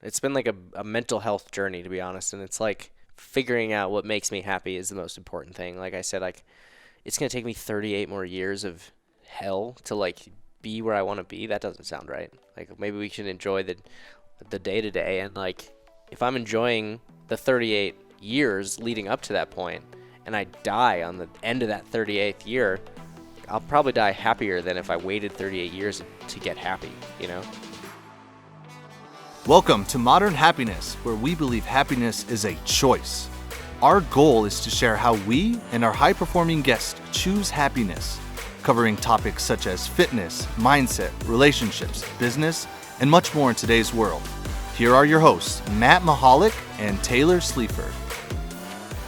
It's been like a mental health journey, to be honest. And it's like figuring out what makes me happy is the most important thing. Like I said, like it's going to take me 38 more years of hell to like be where I want to be. That doesn't sound right. Like maybe we should enjoy the day to day. And like if I'm enjoying the 38 years leading up to that point and I die on the end of that 38th year, I'll probably die happier than if I waited 38 years to get happy, you know? Welcome to Modern Happiness, where we believe happiness is a choice. Our goal is to share how we and our high-performing guests choose happiness, covering topics such as fitness, mindset, relationships, business, and much more in today's world. Here are your hosts, Matt Mahalik and Taylor Sleaford.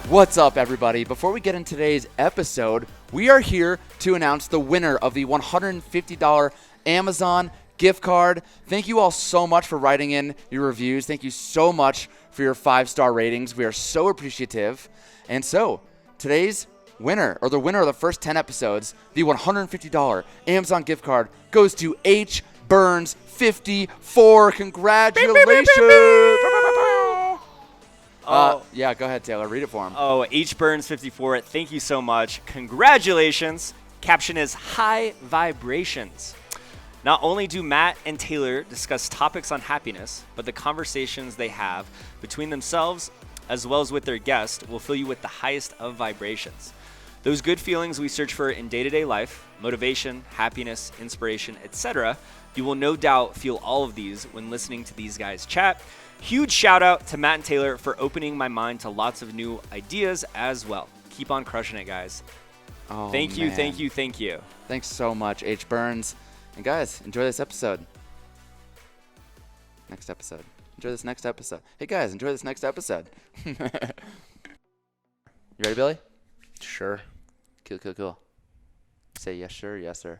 What's up, everybody? Before we get into today's episode, we are here to announce the winner of the $150 Amazon gift card. Thank you all so much for writing in your reviews. Thank you so much for your 5-star ratings. We are so appreciative. And so, today's winner, or the winner of the first 10 episodes, the $150 Amazon gift card goes to H. Burns 54. Congratulations! Yeah, go ahead, Taylor. Read it for him. Oh, H. Burns 54. Thank you so much. Congratulations. Caption is high vibrations. Not only do Matt and Taylor discuss topics on happiness, but the conversations they have between themselves as well as with their guest will fill you with the highest of vibrations. Those good feelings we search for in day-to-day life, motivation, happiness, inspiration, etc. You will no doubt feel all of these when listening to these guys chat. Huge shout out to Matt and Taylor for opening my mind to lots of new ideas as well. Keep on crushing it, guys. Oh, thank you, man. thank you, thank you. Thanks so much, H. Burns. And guys, enjoy this episode. Next episode. Enjoy this next episode. Hey guys, enjoy this next episode. You ready, Billy? Sure. Cool. Say yes, sir. Yes, sir.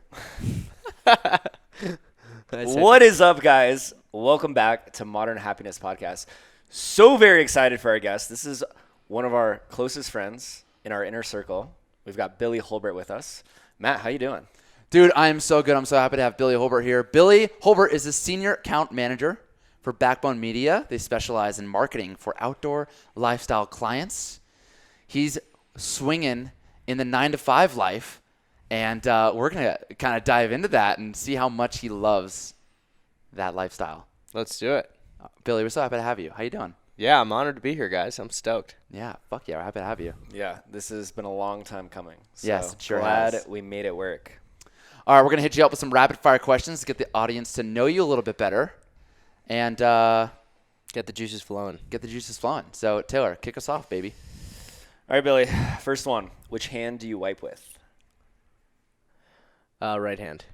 What is up, guys? Welcome back to Modern Happiness Podcast. So very excited for our guest. This is one of our closest friends in our inner circle. We've got Billy Hulbert with us. Matt, how you doing? Dude, I am so good. I'm so happy to have Billy Hulbert here. Billy Hulbert is a senior account manager for Backbone Media. They specialize in marketing for outdoor lifestyle clients. He's swinging in the 9-to-5 life, and we're going to kind of dive into that and see how much he loves that lifestyle. Let's do it. Billy, we're so happy to have you. How you doing? Yeah, I'm honored to be here, guys. I'm stoked. Yeah, fuck yeah. We're happy to have you. Yeah, this has been a long time coming. So Yes, it sure glad has. we made it work. All right, we're going to hit you up with some rapid-fire questions to get the audience to know you a little bit better and Get the juices flowing. get the juices flowing. So, Taylor, kick us off, baby. All right, Billy. First one. Which hand do you wipe with? Right hand.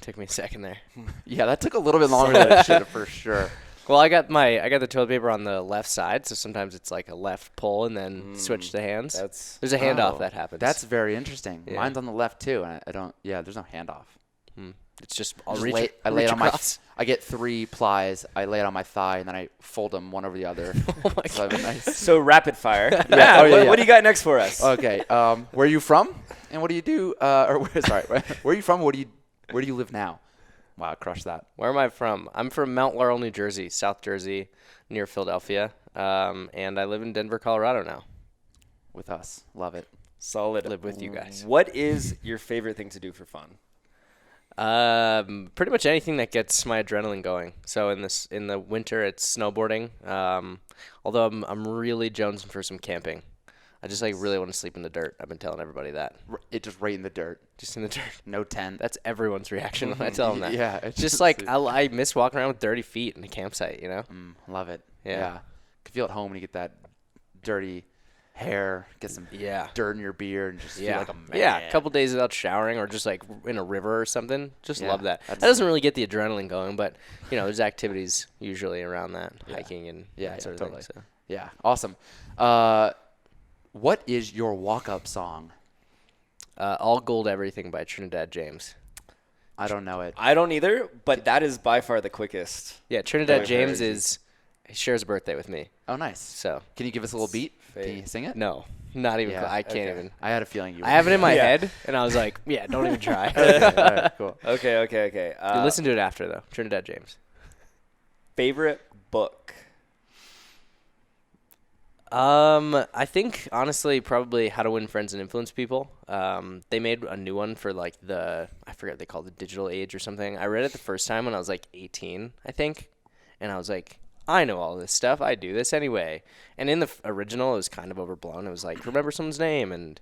Took me a second there. Yeah, that took a little bit longer than it should have, for sure. Well, I got the toilet paper on the left side, so sometimes it's like a left pull and then switch the hands. There's a handoff Oh, that happens. That's very interesting. Yeah. Mine's on the left, too, and I don't – yeah, there's no handoff. It's just I'll Just reach. I lay it on across. I get 3 plies. I lay it on my thigh, and then I fold them one over the other. Oh my So I have a nice – So rapid fire. Yeah. Matt, Oh, yeah, yeah. what do you got next for us? Okay. Where are you from, and what do you do? Sorry. Where are you from? Where do you live now? Wow, crush that. Where am I from? I'm from Mount Laurel, New Jersey, South Jersey, near Philadelphia, and I live in Denver, Colorado now. With us, love it. Solid. Live with you guys. What is your favorite thing to do for fun? Pretty much anything that gets my adrenaline going. So in the winter, it's snowboarding. Although I'm really jonesing for some camping. I just like really want to sleep in the dirt. I've been telling everybody that. It just right in the dirt. Just in the dirt. No tent. That's everyone's reaction when I tell them that. Yeah, It's just like I miss walking around with dirty feet in a campsite, you know? Love it. Yeah. Can feel at home when you get that dirty hair, get some dirt in your beard, and just feel like a man. Yeah, a couple days without showering or just like in a river or something. Just Yeah, love that. That that's- doesn't really get the adrenaline going, but you know, there's activities usually around that, hiking and that sort of totally. thing. So. Yeah, awesome. What is your walk-up song? All Gold Everything by Trinidad James. I don't know it. I don't either, but that is by far the quickest. Yeah, Trinidad Very James easy. he shares a birthday with me. Oh, nice. So Can you give us a little beat? Can you sing it? no, not even. Yeah, I can't okay. even. I had a feeling you would. I have it in my Yeah. head, and I was like, yeah, don't even try. Okay, all right, cool. Okay. You listen to it after though. Trinidad James. Favorite book? I think honestly, probably How to Win Friends and Influence People. They made a new one for like I forget what they call it, the digital age or something. I read it the first time when I was like 18, I think, and I was like, I know all this stuff. I do this anyway. And in the original, it was kind of overblown. It was like, remember someone's name, and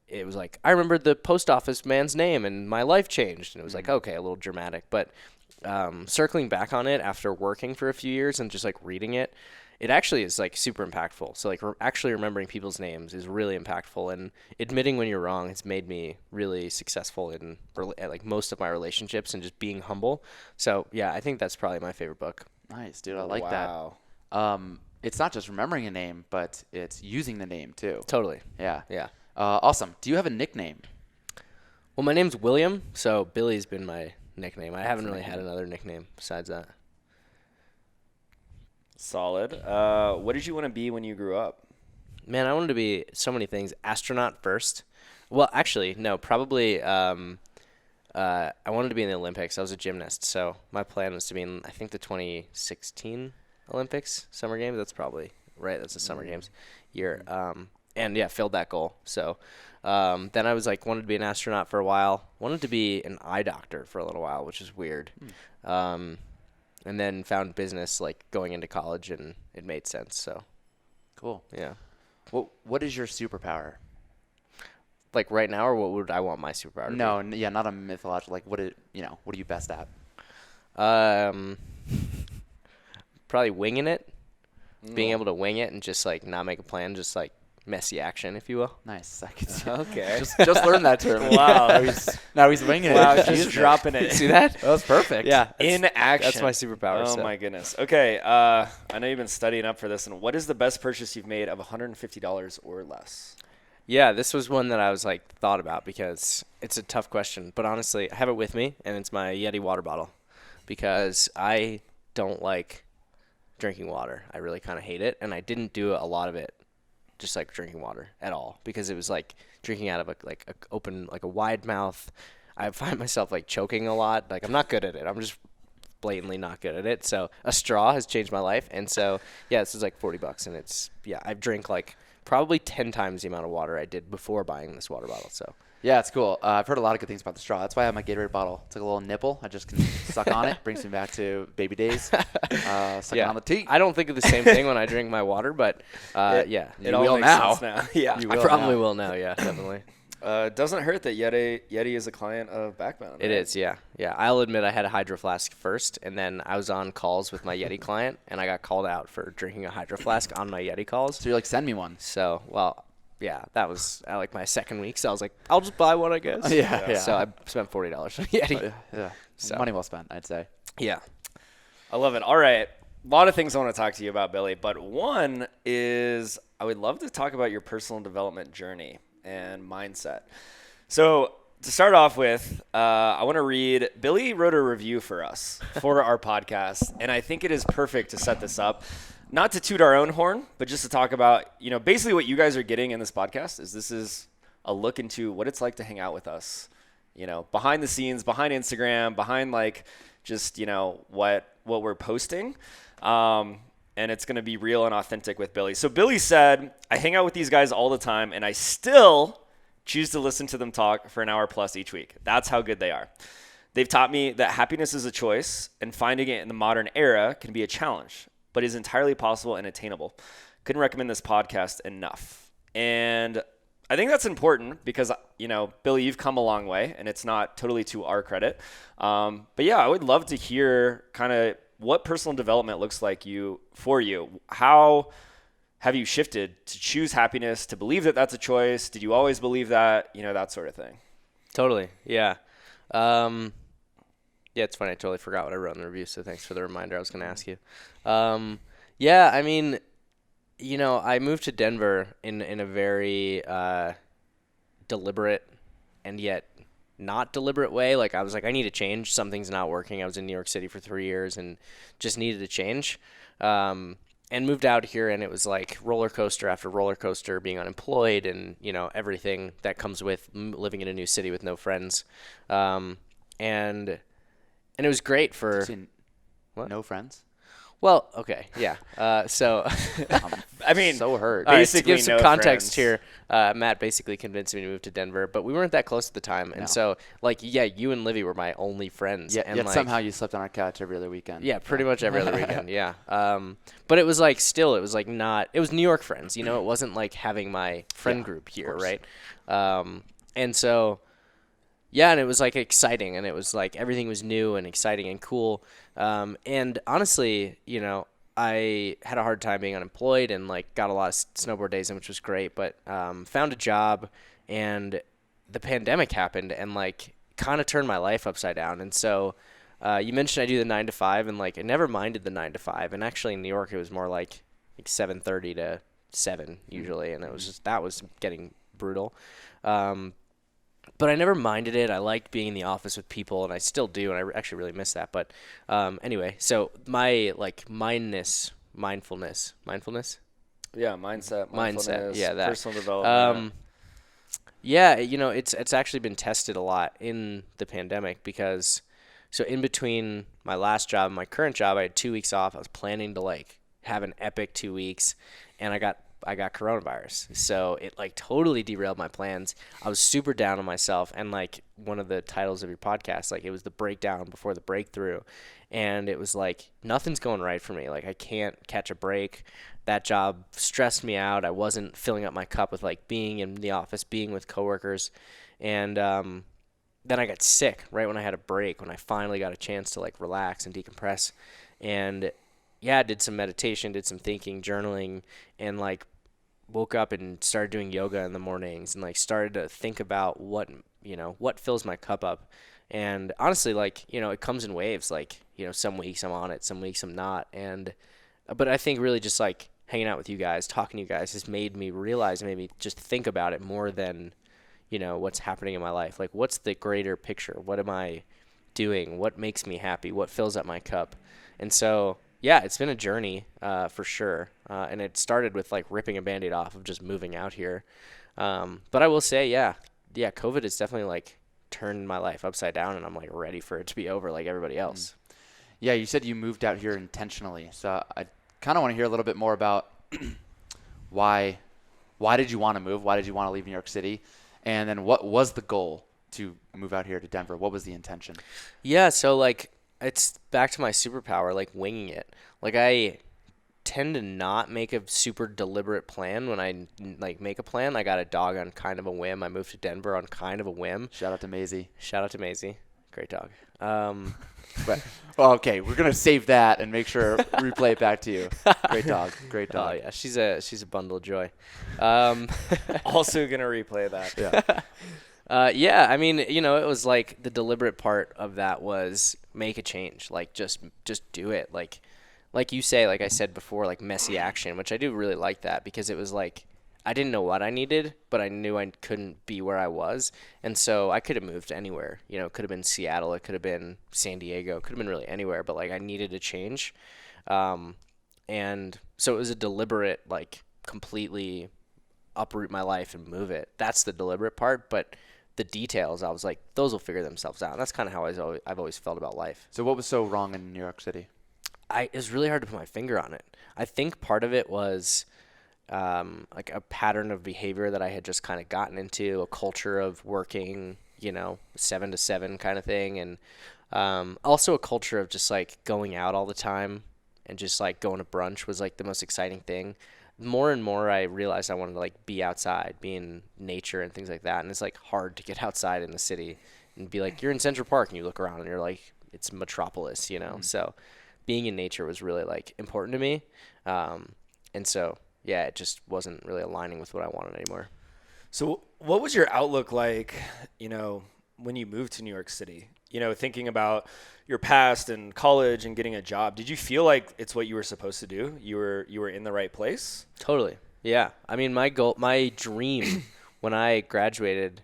it was like, I remembered the post office man's name, and my life changed. And it was like, okay, a little dramatic, but circling back on it after working for a few years and just like reading it, it actually is like super impactful. So like actually remembering people's names is really impactful, and admitting when you're wrong has made me really successful in like most of my relationships and just being humble. So yeah, I think that's probably my favorite book. Nice, dude. I like Wow. that. It's not just remembering a name, but it's using the name too. Totally. Yeah. Yeah. Awesome. Do you have a nickname? Well, my name's William, so Billy's been my nickname. I haven't really had another nickname besides that. Solid. What did you want to be when you grew up? Man, I wanted to be so many things. Astronaut first. Well, actually, no, probably I wanted to be in the Olympics. I was a gymnast, so my plan was to be in, I think, the 2016 Olympics, Summer Games. That's probably right. That's the Summer Games year. And yeah, filled that goal. So then I was like, wanted to be an astronaut for a while. Wanted to be an eye doctor for a little while, which is weird. And then found business like going into college, and it made sense. So Cool. yeah. What is your superpower? Like right now, or what would I want my superpower to be? No, yeah, not a mythological. Like, what are you best at? Probably winging it. Being able to wing it and just like not make a plan, just like messy action, if you will. Nice. I could see. Okay. Just learned that term. Wow. Now he's winging Wow, it. just dropping it. See that? That was perfect. Yeah. In action. That's my superpower. Oh so. my goodness. Okay. I know you've been studying up for this. And what is the best purchase you've made of $150 or less? Yeah, this was one that I was like thought about because it's a tough question. But honestly, I have it with me, and it's my Yeti water bottle because I don't like drinking water. I really kind of hate it, and I didn't do a lot of it just like drinking water at all because it was like drinking out of a wide mouth. I find myself like choking a lot. Like I'm not good at it. I'm just blatantly not good at it. So a straw has changed my life, and so yeah, this is like $40, and it's I've drank like probably 10 times the amount of water I did before buying this water bottle. So Yeah, it's cool. I've heard a lot of good things about the straw. That's why I have my Gatorade bottle. It's like a little nipple. I just can suck on it. Brings me back to baby days. Sucking on the tea. I don't think of the same thing when I drink my water, but yeah, You will now. Yeah. You I will probably now. will now. Yeah, definitely. Doesn't hurt that Yeti is a client of Backbound. It is, yeah. I'll admit I had a Hydro Flask first, and then I was on calls with my Yeti client, and I got called out for drinking a Hydro Flask on my Yeti calls. So you're like, send me one. So, well, yeah, that was like my second week, so I was like, I'll just buy one, I guess. Yeah. So I spent $40 on Yeti. Yeah. So. Money well spent, I'd say. Yeah. I love it. All right. A lot of things I want to talk to you about, Billy, but one is I would love to talk about your personal development journey and mindset. So to start off with, I want to read, Billy wrote a review for us for our podcast, and I think it is perfect to set this up. Not to toot our own horn, but just to talk about, basically what you guys are getting in this podcast is this is a look into what it's like to hang out with us, behind the scenes, behind Instagram, behind like just, what we're posting. And it's going to be real and authentic with Billy. So Billy said, I hang out with these guys all the time, and I still choose to listen to them talk for an hour plus each week. That's how good they are. They've taught me that happiness is a choice, and finding it in the modern era can be a challenge, but is entirely possible and attainable. Couldn't recommend this podcast enough. And I think that's important because, Billy, you've come a long way, and it's not totally to our credit. But yeah, I would love to hear kind of what personal development looks like for you. How have you shifted to choose happiness, to believe that that's a choice? Did you always believe that? That sort of thing. Totally. Yeah. Yeah, it's funny. I totally forgot what I wrote in the review, so thanks for the reminder. I was going to ask you. Yeah, I mean, I moved to Denver in a very deliberate and yet not deliberate way. Like, I was like, I need to change. Something's not working. I was in New York City for 3 years and just needed to change. And moved out here, and it was like roller coaster after roller coaster, being unemployed and, everything that comes with living in a new city with no friends. And it was great for... What? No friends? Well, okay, yeah. So, I mean, So hurt. all right, to basically give some no context friends. here, Matt basically convinced me to move to Denver, but we weren't that close at the time, and No. so like, yeah, you and Livy were my only friends, Yet, and yet like, somehow you slept on our couch every other weekend. yeah, pretty much every other weekend, yeah. But it was like still, it was like not. It was New York friends, you know. It wasn't like having my friend Yeah, group of here, course. right? And so, yeah, and it was like exciting, and it was like everything was new and exciting and cool. And honestly, you know, I had a hard time being unemployed and like got a lot of snowboard days in, which was great. But found a job, and the pandemic happened, and like kind of turned my life upside down. And so you mentioned I do the 9 to 5, and like I never minded the 9 to 5. And actually in New York, it was more like 7:30 to 7 usually, and it was just that was getting brutal. But I never minded it. I liked being in the office with people, and I still do, and I actually really miss that. But anyway, so my like mindfulness, Yeah, mindset, yeah, that. personal development. Um, yeah, you know, it's actually been tested a lot in the pandemic because so in between my last job and my current job, I had 2 weeks off. I was planning to like have an epic 2 weeks, and I got coronavirus. So it like totally derailed my plans. I was super down on myself, and like one of the titles of your podcast, like it was the breakdown before the breakthrough. And it was like nothing's going right for me. Like I can't catch a break. That job stressed me out. I wasn't filling up my cup with like being in the office, being with coworkers. And then I got sick right when I had a break, when I finally got a chance to like relax and decompress. And yeah, did some meditation, did some thinking, journaling, and like woke up and started doing yoga in the mornings, and like started to think about what fills my cup up. And honestly, like, you know, it comes in waves. Like, you know, some weeks I'm on it, some weeks I'm not. And but I think really just like hanging out with you guys, talking to you guys has made me realize, made me just think about it more than, you know, what's happening in my life. Like, what's the greater picture? What am I doing? What makes me happy? What fills up my cup? And so, yeah, it's been a journey for sure. And it started with like ripping a Band-Aid off of just moving out here. But I will say, yeah, COVID has definitely like turned my life upside down, and I'm like ready for it to be over like everybody else. Yeah, you said you moved out here intentionally. So I kind of want to hear a little bit more about why did you want to move? Why did you want to leave New York City? And then what was the goal to move out here to Denver? What was the intention? Yeah, so like it's back to my superpower, like winging it. Like I tend to not make a super deliberate plan when I like make a plan. I got a dog on kind of a whim. I moved to Denver on kind of a whim. Shout out to Maisie. Shout out to Maisie. Great dog. But, well, okay, we're gonna save that and make sure replay it back to you. Great dog, great Oh dog. yeah, she's a bundle of joy. Also gonna replay that. Yeah. Yeah, I mean, you know, it was like the deliberate part of that was make a change, like just do it, like you say, like I said before, like messy action, which I do really like that because it was like I didn't know what I needed, but I knew I couldn't be where I was, and so I could have moved anywhere. You know, it could have been Seattle, it could have been San Diego, it could have been really anywhere, but like I needed a change, and so it was a deliberate, like completely uproot my life and move it. That's the deliberate part, but the details, I was like, those will figure themselves out. And that's kind of how I've always felt about life. So what was so wrong in New York City? It was really hard to put my finger on it. I think part of it was like a pattern of behavior that I had just kind of gotten into, a culture of working, you know, 7 to 7 kind of thing. And also a culture of just like going out all the time and just like going to brunch was like the most exciting thing. More and more I realized I wanted to like be outside, be in nature and things like that. And it's like hard to get outside in the city and be like, you're in Central Park and you look around and you're like, it's metropolis, you know? Mm-hmm. So being in nature was really like important to me. And so, yeah, it just wasn't really aligning with what I wanted anymore. So what was your outlook like, you know, when you moved to New York City? You know, thinking about your past and college and getting a job, did you feel like it's what you were supposed to do? You were in the right place? Totally. Yeah. I mean, my dream when I graduated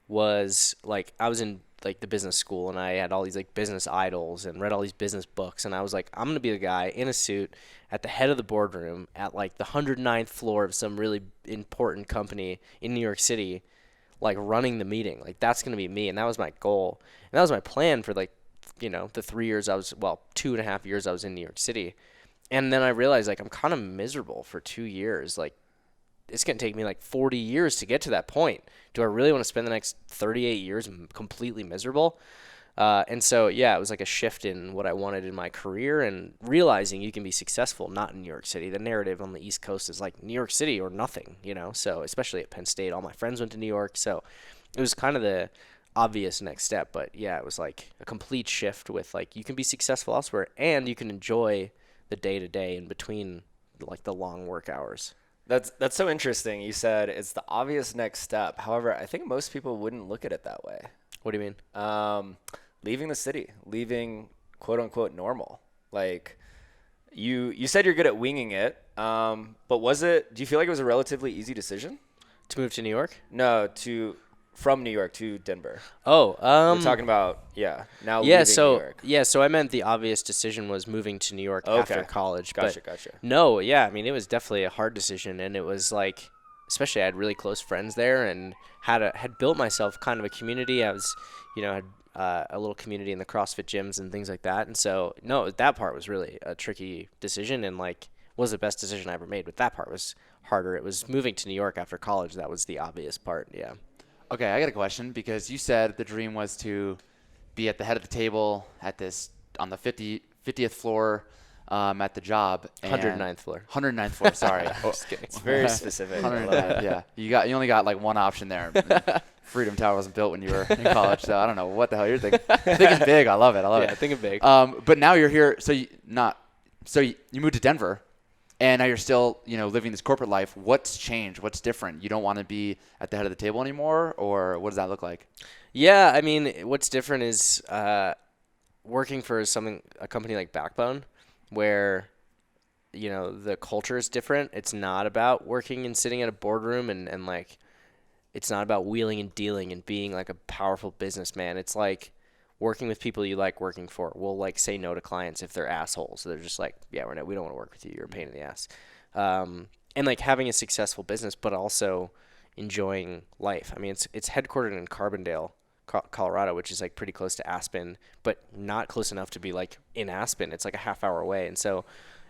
was like I was in like the business school and I had all these like business idols and read all these business books, and I was like, I'm going to be the guy in a suit at the head of the boardroom at like the 109th floor of some really important company in New York City, like running the meeting. Like that's going to be me. And that was my goal. And that was my plan for like, you know, the 3 years I was, well, 2.5 years I was in New York City. And then I realized like I'm kind of miserable for 2 years. Like it's going to take me like 40 years to get to that point. Do I really want to spend the next 38 years completely miserable? And so, yeah, it was like a shift in what I wanted in my career and realizing you can be successful not in New York City. The narrative on the East Coast is like New York City or nothing, you know? So, especially at Penn State, all my friends went to New York. So, it was kind of the obvious next step. But yeah, it was like a complete shift with like you can be successful elsewhere and you can enjoy the day to day in between like the long work hours. That's so interesting. You said it's the obvious next step. However, I think most people wouldn't look at it that way. What do you mean? Leaving the city, leaving quote unquote normal. Like you said you're good at winging it. But do you feel like it was a relatively easy decision? To move to New York? No, from New York to Denver. Oh, We're talking about now leaving New York. So I meant the obvious decision was moving to New York after college. Gotcha. No, yeah, I mean it was definitely a hard decision, and it was like, especially I had really close friends there, and had built myself kind of a community. I was, had a little community in the CrossFit gyms and things like that, and so no, that part was really a tricky decision, and like was the best decision I ever made. But that part was harder. It was moving to New York after college. That was the obvious part. Yeah. Okay, I got a question because you said the dream was to be at the head of the table on the 50th floor at the job. 109th floor. 109th floor, sorry. Just kidding. It's very specific. 109th, yeah. You only got like one option there. Freedom Tower wasn't built when you were in college, so I don't know what the hell you're thinking. Thinking big, I love it. Yeah, thinking big. But now you're here, so you moved to Denver. And now you're still, living this corporate life. What's changed? What's different? You don't want to be at the head of the table anymore, or what does that look like? Yeah, I mean, what's different is working for a company like Backbone, where the culture is different. It's not about working and sitting at a boardroom and like, it's not about wheeling and dealing and being like a powerful businessman. It's like working with people you like working for. We'll like say no to clients if they're assholes. So they're just like, yeah, we don't want to work with you. You're a pain in the ass. And like having a successful business, but also enjoying life. I mean, it's headquartered in Carbondale, Colorado, which is like pretty close to Aspen, but not close enough to be like in Aspen. It's like a half hour away. And so,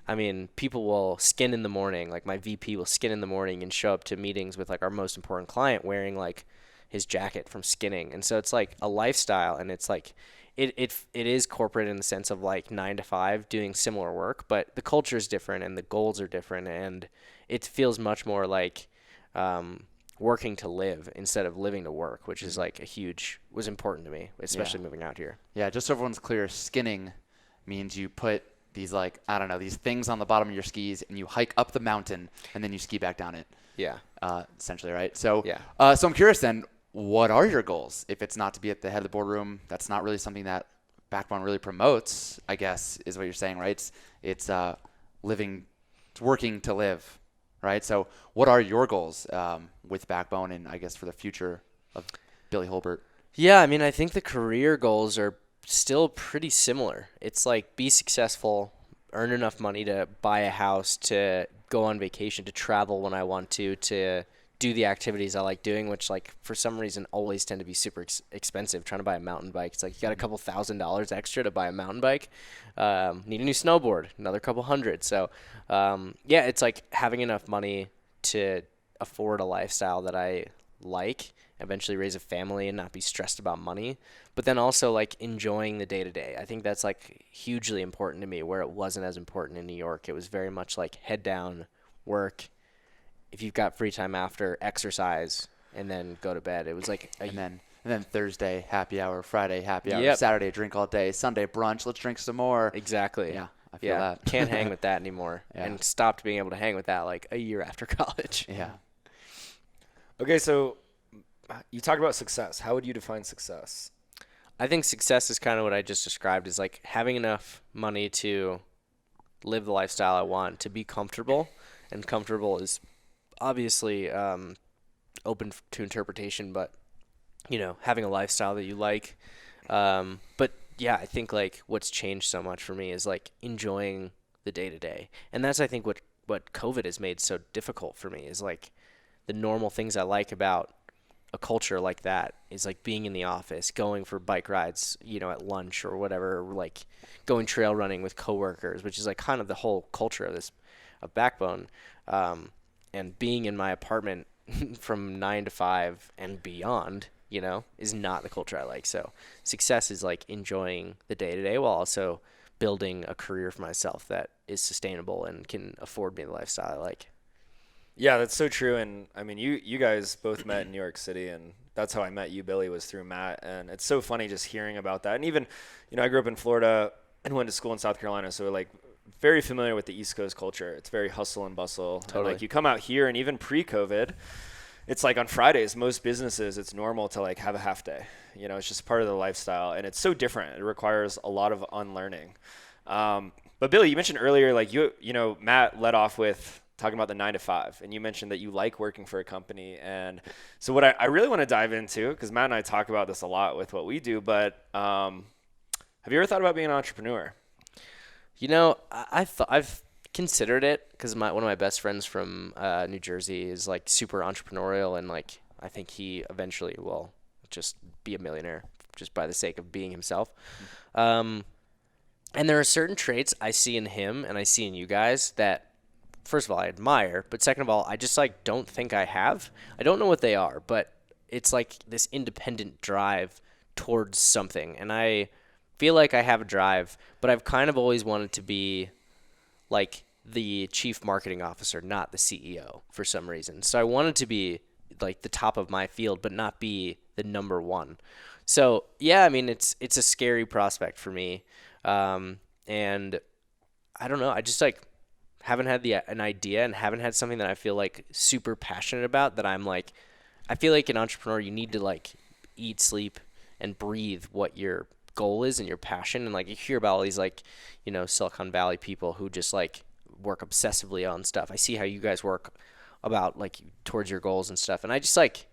I mean, people will skin in the morning. Like my VP will skin in the morning and show up to meetings with like our most important client wearing like his jacket from skinning. And so it's like a lifestyle, and it's like it is corporate in the sense of like 9 to 5 doing similar work, but the culture is different and the goals are different, and it feels much more like working to live instead of living to work, which is like was important to me, especially moving out here. Yeah, just so everyone's clear, skinning means you put these like, I don't know, these things on the bottom of your skis and you hike up the mountain and then you ski back down it. Yeah. Essentially, right? So, yeah. So I'm curious then, what are your goals? If it's not to be at the head of the boardroom, that's not really something that Backbone really promotes, I guess, is what you're saying, right? It's working to live, right? So what are your goals with Backbone and I guess for the future of Billy Hulbert? Yeah, I mean, I think the career goals are still pretty similar. It's like be successful, earn enough money to buy a house, to go on vacation, to travel when I want to do the activities I like doing, which like for some reason always tend to be super expensive. Trying to buy a mountain bike, it's like you got a couple $1,000s extra to buy a mountain bike. Need a new snowboard, another couple hundred. So yeah, it's like having enough money to afford a lifestyle that I like, eventually raise a family and not be stressed about money, but then also like enjoying the day to day. I think that's like hugely important to me, where it wasn't as important in New York. It was very much like head down, work. If you've got free time after, exercise, and then go to bed. It was like and then Thursday happy hour, Friday happy hour, Yep. Saturday drink all day, Sunday brunch, let's drink some more. Exactly. Yeah, I feel that. Can't hang with that anymore. Yeah. And stopped being able to hang with that like a year after college. Yeah. Okay, so you talked about success. How would you define success? I think success is kind of what I just described, is like having enough money to live the lifestyle I want, to be comfortable, and comfortable is obviously open to interpretation, but having a lifestyle that you like. But yeah, I think like what's changed so much for me is like enjoying the day to day, and that's I think what COVID has made so difficult for me, is like the normal things I like about a culture like that is like being in the office, going for bike rides, at lunch or whatever, like going trail running with coworkers, which is like kind of the whole culture of Backbone. And being in my apartment from 9 to 5 and beyond, is not the culture I like. So success is like enjoying the day to day while also building a career for myself that is sustainable and can afford me the lifestyle I like. Yeah, that's so true. And I mean, you guys both met in New York City, and that's how I met you, Billy, was through Matt. And it's so funny just hearing about that. And even, I grew up in Florida and went to school in South Carolina, so like very familiar with the East Coast culture. It's very hustle and bustle. Totally. And like you come out here, and even pre-COVID, it's like on Fridays, most businesses, it's normal to like have a half day. It's just part of the lifestyle, and it's so different. It requires a lot of unlearning. But Billy, you mentioned earlier, like Matt led off with talking about the 9 to 5, and you mentioned that you like working for a company. And so what I really want to dive into, because Matt and I talk about this a lot with what we do, but have you ever thought about being an entrepreneur? I've considered it because one of my best friends from New Jersey is like super entrepreneurial, and like I think he eventually will just be a millionaire just by the sake of being himself. And there are certain traits I see in him and I see in you guys that, first of all, I admire, but second of all, I just like don't think I have. I don't know what they are, but it's like this independent drive towards something, and I feel like I have a drive, but I've kind of always wanted to be like the chief marketing officer, not the CEO for some reason. So I wanted to be like the top of my field, but not be the number one. So yeah, I mean, it's a scary prospect for me. And I don't know. I just like haven't had an idea and haven't had something that I feel like super passionate about that I'm like, I feel like an entrepreneur, you need to like eat, sleep, and breathe what your goal is and your passion. And like you hear about all these like, Silicon Valley people who just like work obsessively on stuff. I see how you guys work about like towards your goals and stuff. And I just like,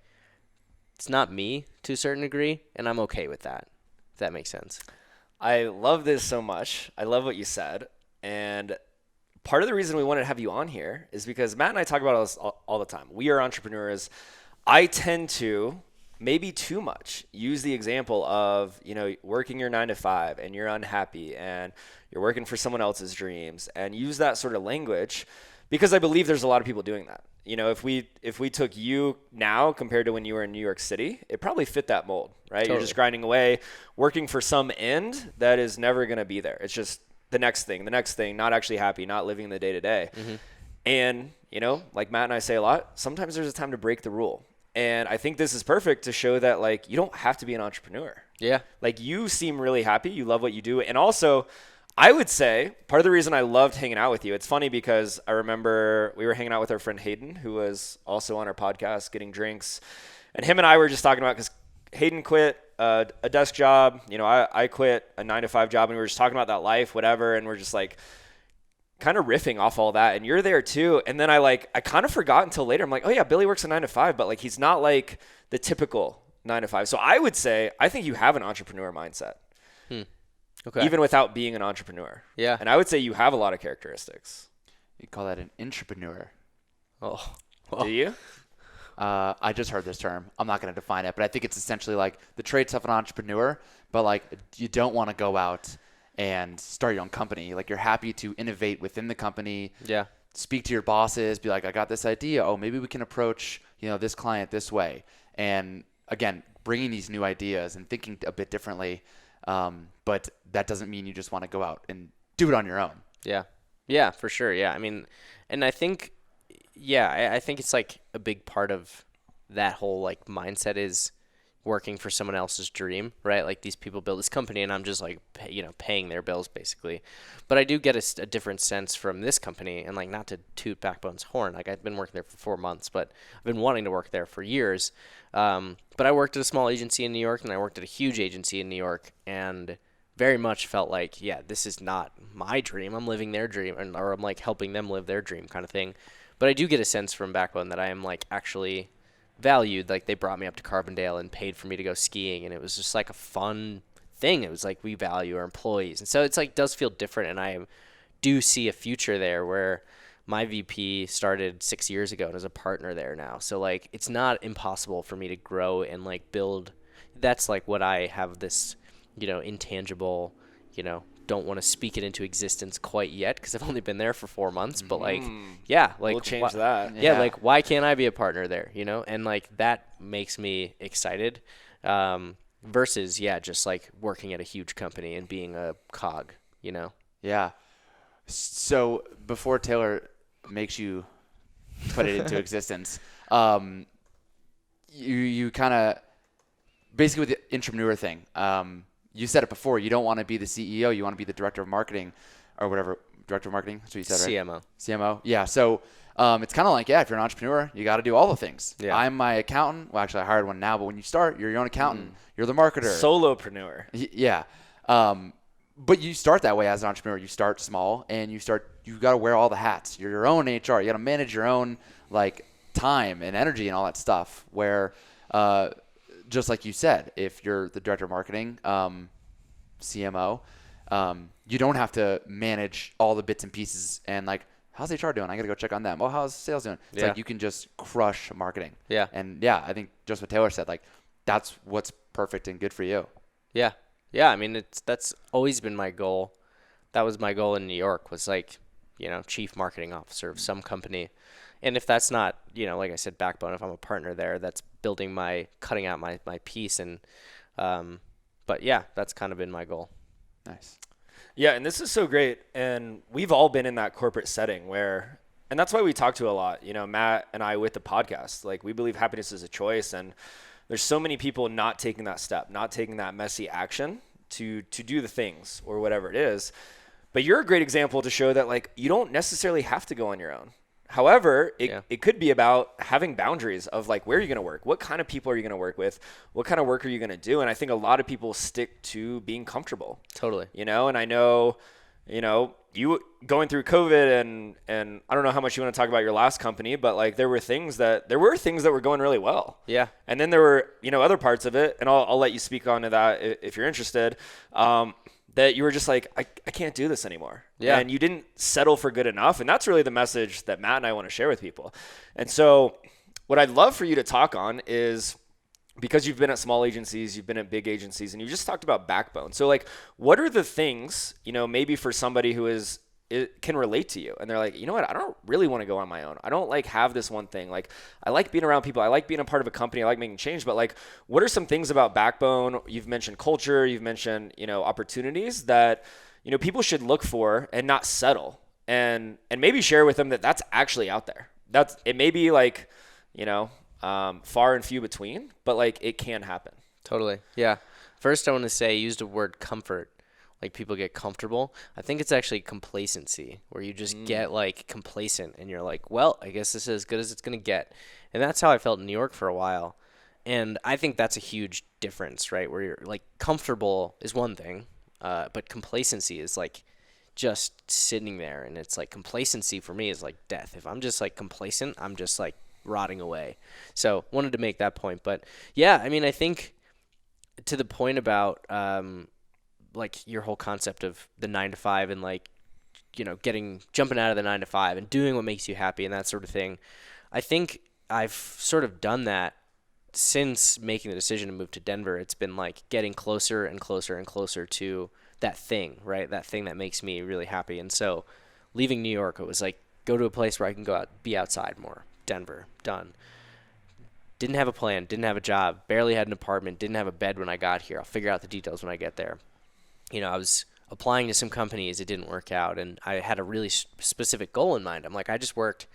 it's not me to a certain degree, and I'm okay with that, if that makes sense. I love this so much. I love what you said. And part of the reason we wanted to have you on here is because Matt and I talk about this all the time. We are entrepreneurs. I tend to, maybe too much, use the example of, working your 9 to 5 and you're unhappy and you're working for someone else's dreams, and use that sort of language because I believe there's a lot of people doing that. If we took you now compared to when you were in New York City, it probably fit that mold, right? Totally. You're just grinding away, working for some end that is never going to be there. It's just the next thing, not actually happy, not living the day to day. And, like Matt and I say a lot, sometimes there's a time to break the rule. And I think this is perfect to show that like, you don't have to be an entrepreneur. Yeah. Like you seem really happy. You love what you do. And also, I would say part of the reason I loved hanging out with you, it's funny because I remember we were hanging out with our friend Hayden, who was also on our podcast, getting drinks. And him and I were just talking about, because Hayden quit a desk job. I quit a 9 to 5 job, and we were just talking about that life, whatever. And we're just like kind of riffing off all that. And you're there too. And then I kind of forgot until later. I'm like, oh yeah, Billy works a 9 to 5, but like, he's not like the typical 9 to 5. So I would say, I think you have an entrepreneur mindset. Okay. Even without being an entrepreneur. Yeah. And I would say you have a lot of characteristics. You call that an intrapreneur. Oh. Do you? I just heard this term. I'm not going to define it, but I think it's essentially like the traits of an entrepreneur, but like you don't want to go out and start your own company. Like you're happy to innovate within the company. Yeah. Speak to your bosses, be like, I got this idea. Oh, maybe we can approach, this client this way. And again, bringing these new ideas and thinking a bit differently. But that doesn't mean you just want to go out and do it on your own. Yeah. Yeah, for sure. Yeah. I mean, and I think, I think it's like a big part of that whole like mindset is working for someone else's dream, right? Like these people build this company and I'm just like, paying their bills basically. But I do get a different sense from this company, and like not to toot Backbone's horn. Like I've been working there for 4 months, but I've been wanting to work there for years. But I worked at a small agency in New York and I worked at a huge agency in New York, and very much felt like, this is not my dream. I'm living their dream, or I'm like helping them live their dream kind of thing. But I do get a sense from Backbone that I am like actually valued. Like they brought me up to Carbondale and paid for me to go skiing, and it was just like a fun thing. It was like, we value our employees. And so it's like, does feel different. And I do see a future there where my VP started 6 years ago and is a partner there now. So like it's not impossible for me to grow and like build. That's like what I have this, intangible, don't want to speak it into existence quite yet because I've only been there for 4 months. But like, yeah, like We'll change that. Yeah, like why can't I be a partner there? And like that makes me excited. Versus just like working at a huge company and being a cog. Yeah. So before Taylor makes you put it into existence, you kind of basically with the entrepreneur thing. You said it before. You don't want to be the CEO. You want to be the director of marketing, or whatever. Director of marketing. That's what you said, right? CMO. CMO. Yeah. So it's kind of like if you're an entrepreneur, you got to do all the things. Yeah. I'm my accountant. Well, actually, I hired one now. But when you start, you're your own accountant. You're the marketer. Solopreneur. Yeah. But you start that way as an entrepreneur. You start small, and you got to wear all the hats. You're your own HR. You got to manage your own like time and energy and all that stuff. Where just like you said, if you're the director of marketing, CMO, you don't have to manage all the bits and pieces and like, how's HR doing? I got to go check on them. Oh, how's sales doing? It's like you can just crush marketing. Yeah. And I think just what Taylor said, like that's what's perfect and good for you. Yeah. Yeah. I mean, that's always been my goal. That was my goal in New York was like, chief marketing officer of some company. And if that's not, like I said, backbone, if I'm a partner there, that's cutting out my piece. And, but yeah, that's kind of been my goal. Nice. Yeah, and this is so great. And we've all been in that corporate setting and that's why we talk to a lot, Matt and I with the podcast. Like we believe happiness is a choice, and there's so many people not taking that step, not taking that messy action to do the things or whatever it is. But you're a great example to show that like you don't necessarily have to go on your own. However, it could be about having boundaries of like where you're going to work, what kind of people are you going to work with, what kind of work are you going to do. And I think a lot of people stick to being comfortable. Totally. And I know, you going through COVID and I don't know how much you want to talk about your last company, but like there were things that were going really well. Yeah. And then there were, other parts of it, and I'll let you speak on to that if you're interested. That you were just like, I can't do this anymore. Yeah. And you didn't settle for good enough. And that's really the message that Matt and I want to share with people. And so what I'd love for you to talk on is, because you've been at small agencies, you've been at big agencies, and you just talked about backbone. So like, what are the things, maybe for somebody who can relate to you and they're like, you know what, I don't really want to go on my own. I don't like have this one thing. Like I like being around people. I like being a part of a company. I like making change, but like, what are some things about backbone? You've mentioned culture, you've mentioned, opportunities that, people should look for and not settle, and maybe share with them that that's actually out there. It may be like, far and few between, but like it can happen. Totally. Yeah. First, I want to say, use the word comfort. Like people get comfortable. I think it's actually complacency, where you just get like complacent and you're like, well, I guess this is as good as it's going to get. And that's how I felt in New York for a while. And I think that's a huge difference, right? Where you're like comfortable is one thing, but complacency is like just sitting there. And it's like complacency for me is like death. If I'm just like complacent, I'm just like rotting away. So wanted to make that point. But yeah, I mean, I think to the point about like your whole concept of the 9 to 5 and like, jumping out of the 9 to 5 and doing what makes you happy and that sort of thing. I think I've sort of done that since making the decision to move to Denver. It's been like getting closer and closer and closer to that thing, right? That thing that makes me really happy. And so leaving New York, it was like, go to a place where I can go out, be outside more. Denver, done. Didn't have a plan, didn't have a job, barely had an apartment, didn't have a bed when I got here. I'll figure out the details when I get there. I was applying to some companies, it didn't work out, and I had a really specific goal in mind. I'm like, I just worked,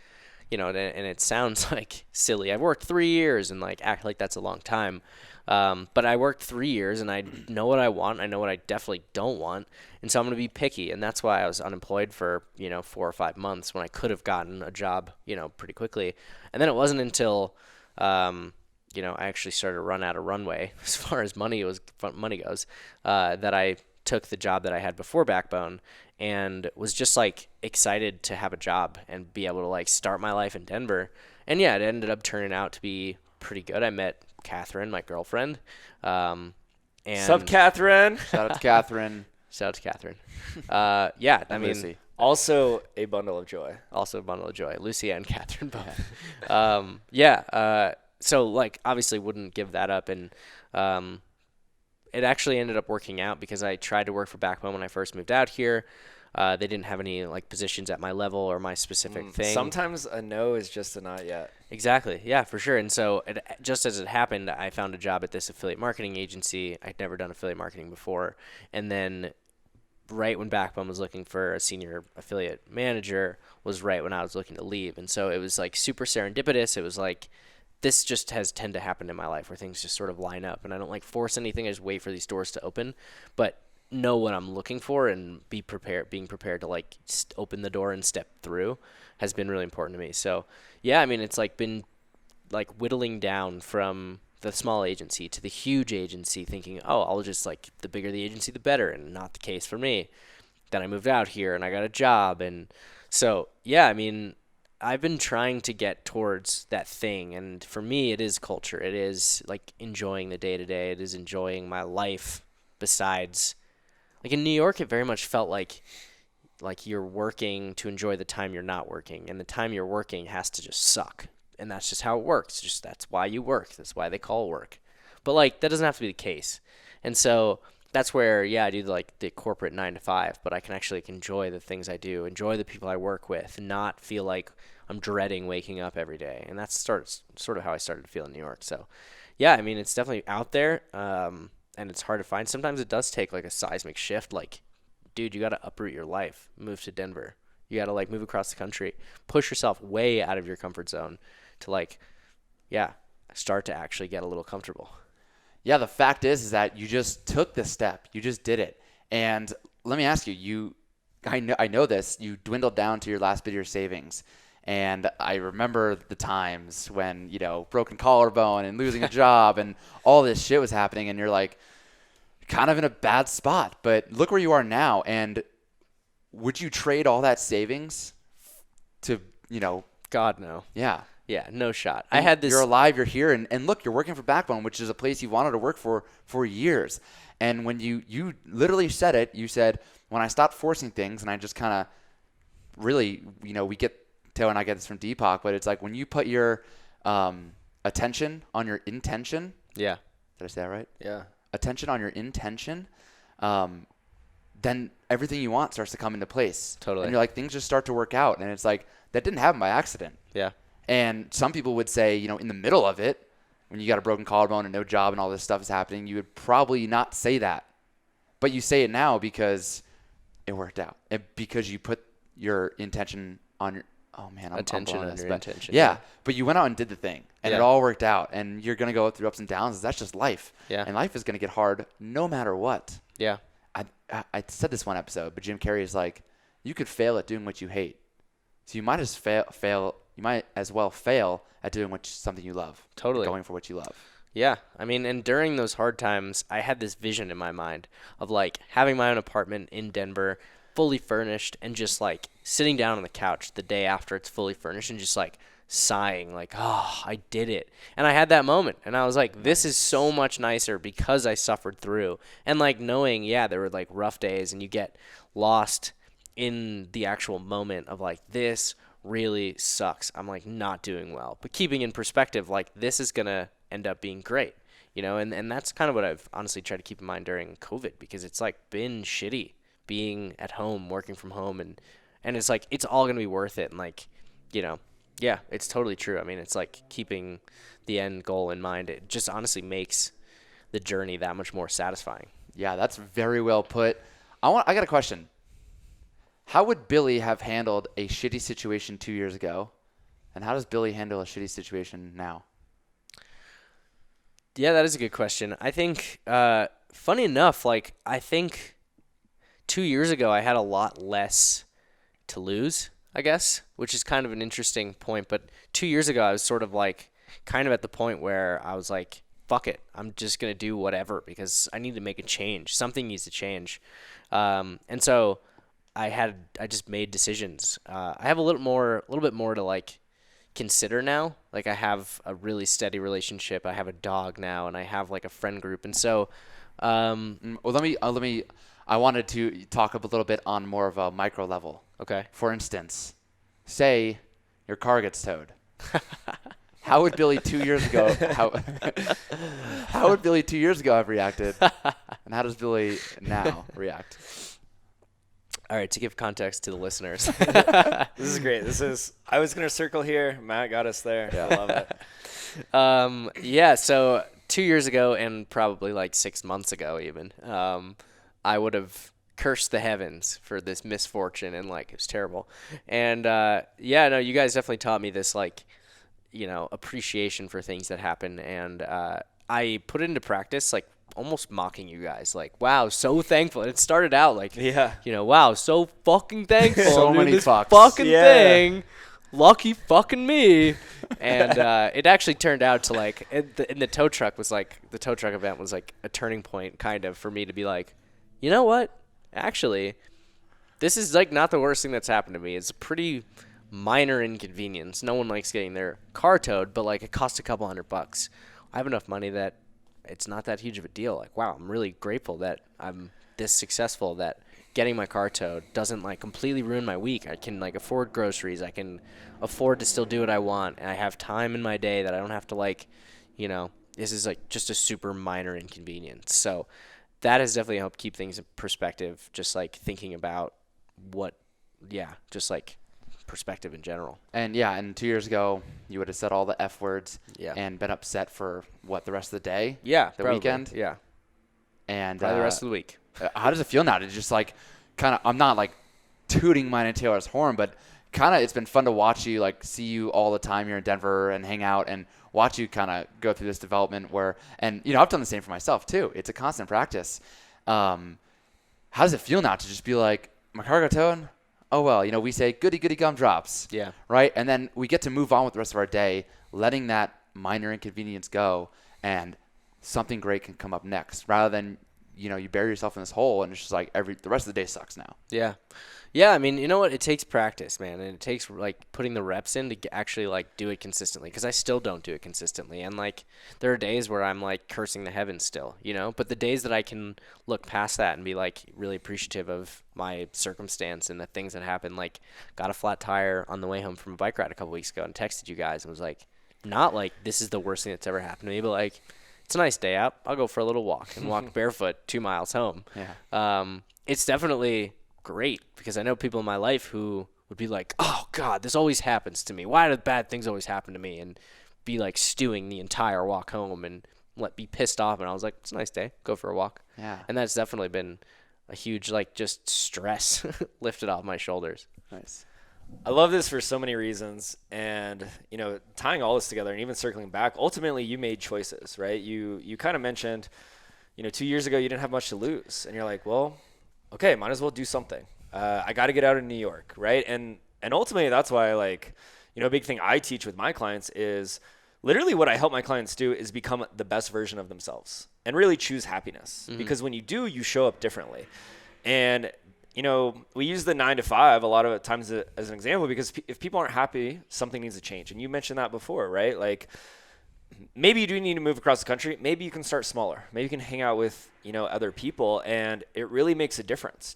and it sounds like silly. I've worked 3 years and like act like that's a long time. But I worked 3 years and I know what I want. I know what I definitely don't want. And so I'm going to be picky. And that's why I was unemployed for, 4 or 5 months when I could have gotten a job, pretty quickly. And then it wasn't until, I actually started to run out of runway as far as money goes, that I took the job that I had before Backbone and was just like excited to have a job and be able to like start my life in Denver. And yeah, it ended up turning out to be pretty good. I met Catherine, my girlfriend. And Sup, Catherine? Shout out to Catherine. Shout out to Catherine. Yeah, I mean, Also a bundle of joy. Also a bundle of joy. Lucia and Catherine both. So like obviously wouldn't give that up, and it actually ended up working out because I tried to work for Backbone when I first moved out here. They didn't have any like positions at my level or my specific thing. Sometimes a no is just a not yet. Exactly. Yeah, for sure. And so just as it happened, I found a job at this affiliate marketing agency. I'd never done affiliate marketing before. And then right when Backbone was looking for a senior affiliate manager was right when I was looking to leave. And so it was like super serendipitous. It was like, this just has tend to happen in my life where things just sort of line up, and I don't like force anything. I just wait for these doors to open, but know what I'm looking for and being prepared to like open the door and step through has been really important to me. So yeah, I mean, it's like been like whittling down from the small agency to the huge agency, thinking, oh, I'll just like the bigger the agency, the better, and not the case for me. Then I moved out here and I got a job, and so yeah, I mean, I've been trying to get towards that thing, and for me, it is culture. It is like enjoying the day to day. It is enjoying my life. Besides, like in New York, it very much felt like you're working to enjoy the time you're not working, and the time you're working has to just suck, and that's just how it works. Just that's why you work. That's why they call work. But like that doesn't have to be the case, and so that's where, yeah, I do like the corporate 9 to 5, but I can actually enjoy the things I do, enjoy the people I work with, not feel like I'm dreading waking up every day. And that's sort of how I started to feel in New York. So yeah, I mean, it's definitely out there, and it's hard to find. Sometimes it does take like a seismic shift. Like, dude, you got to uproot your life, move to Denver. You got to like move across the country, push yourself way out of your comfort zone to like, yeah, start to actually get a little comfortable. Yeah, the fact is that you just took the step. You just did it. And let me ask you, I know this, you dwindled down to your last bit of your savings. And I remember the times when, broken collarbone and losing a job and all this shit was happening, and you're like kind of in a bad spot. But look where you are now. And would you trade all that savings to, God, no. Yeah. Yeah, no shot. I had this. You're alive, you're here, and look, you're working for Backbone, which is a place you wanted to work for years. And when you literally said it, you said, when I stopped forcing things, and I just kind of really, we get Taylor and I get this from Deepak, but it's like when you put your attention on your intention. Yeah. Did I say that right? Yeah. Attention on your intention, then everything you want starts to come into place. Totally. And you're like, things just start to work out. And it's like, that didn't happen by accident. Yeah. And some people would say, in the middle of it, when you got a broken collarbone and no job and all this stuff is happening, you would probably not say that. But you say it now because it worked out. And because you put your intention on your attention on your intention. Yeah. But you went out and did the thing, and Yeah. it all worked out. And you're going to go through ups and downs. That's just life. Yeah. And life is going to get hard no matter what. Yeah. I said this one episode, but Jim Carrey is like, you could fail at doing what you hate. So you might as You might as well fail at doing something you love. Totally. Going for what you love. Yeah. I mean, and during those hard times, I had this vision in my mind of like having my own apartment in Denver, fully furnished, and just like sitting down on the couch the day after it's fully furnished and just like sighing like, oh, I did it. And I had that moment, and I was like, this is so much nicer because I suffered through. And like knowing, yeah, there were like rough days, and you get lost in the actual moment of like, this really sucks. I'm like not doing well. But keeping in perspective, like this is going to end up being great, and that's kind of what I've honestly tried to keep in mind during COVID, because it's like been shitty being at home, working from home, and it's like, it's all going to be worth it. And like, yeah, it's totally true. I mean, it's like keeping the end goal in mind. It just honestly makes the journey that much more satisfying. Yeah, that's very well put. I got a question. How would Billy have handled a shitty situation 2 years ago? And how does Billy handle a shitty situation now? Yeah, that is a good question. I think, funny enough, like, I think 2 years ago I had a lot less to lose, I guess, which is kind of an interesting point. But 2 years ago I was sort of like, kind of at the point where I was like, fuck it. I'm just going to do whatever because I need to make a change. Something needs to change. And so I just made decisions. I have a little bit more to like consider now. Like I have a really steady relationship. I have a dog now, and I have like a friend group. And so, Well, let me. I wanted to talk a little bit on more of a micro level. Okay. For instance, say your car gets towed. How would Billy 2 years ago how would Billy 2 years ago have reacted? And how does Billy now react? All right, to give context to the listeners. This is great. I was going to circle here. Matt got us there. I love it. Yeah, so 2 years ago and probably like 6 months ago even, I would have cursed the heavens for this misfortune, and like it was terrible. And yeah, no, you guys definitely taught me this like, appreciation for things that happen, and I put it into practice, like almost mocking you guys, like, wow, so thankful. And it started out like, wow, so fucking thankful. So dude, many this fucks. fucking thing. Lucky fucking me. And it actually turned out to like, in the tow truck event was like a turning point kind of for me to be like, you know what? Actually, this is like not the worst thing that's happened to me. It's a pretty minor inconvenience. No one likes getting their car towed, but like it costs a couple $100. I have enough money that it's not that huge of a deal. Like, wow, I'm really grateful that I'm this successful, that getting my car towed doesn't like completely ruin my week. I can like afford groceries. I can afford to still do what I want. And I have time in my day that I don't have to like, this is like just a super minor inconvenience. So that has definitely helped keep things in perspective. Just like thinking about just like perspective in general. And 2 years ago, you would have said all the F words and been upset for the rest of the day? Yeah. The probably. weekend? Yeah. And probably the rest of the week. How does it feel now to just like kind of, I'm not like tooting mine and Taylor's horn, but kind of it's been fun to watch you, like see you all the time here in Denver and hang out and watch you kind of go through this development and I've done the same for myself too. It's a constant practice. How does it feel now to just be like, my car got towed? Oh, well, we say goody, goody gumdrops. Yeah. Right? And then we get to move on with the rest of our day, letting that minor inconvenience go, and something great can come up next rather than, you bury yourself in this hole and it's just like the rest of the day sucks now. Yeah. Yeah, I mean, you know what? It takes practice, man, and it takes like putting the reps in to actually like do it consistently, because I still don't do it consistently. And like there are days where I'm like cursing the heavens still, but the days that I can look past that and be like really appreciative of my circumstance and the things that happen, like got a flat tire on the way home from a bike ride a couple weeks ago and texted you guys and was like, not like this is the worst thing that's ever happened to me, but like it's a nice day out. I'll go for a little walk and walk barefoot 2 miles home. Yeah. It's definitely great, because I know people in my life who would be like, oh God, this always happens to me. Why do bad things always happen to me? And be like stewing the entire walk home and be pissed off. And I was like, it's a nice day. Go for a walk. Yeah. And that's definitely been a huge, like, just stress lifted off my shoulders. Nice. I love this for so many reasons. And, tying all this together and even circling back, ultimately you made choices, right? You kind of mentioned, 2 years ago you didn't have much to lose. And you're like, well, okay, might as well do something. I got to get out of New York, right? And ultimately that's why, like, a big thing I teach with my clients is literally what I help my clients do is become the best version of themselves and really choose happiness. Mm-hmm. Because when you do, you show up differently. And, we use the 9 to 5 a lot of times as an example, because if people aren't happy, something needs to change. And you mentioned that before, right? Like, maybe you do need to move across the country. Maybe you can start smaller. Maybe you can hang out with, other people, and it really makes a difference.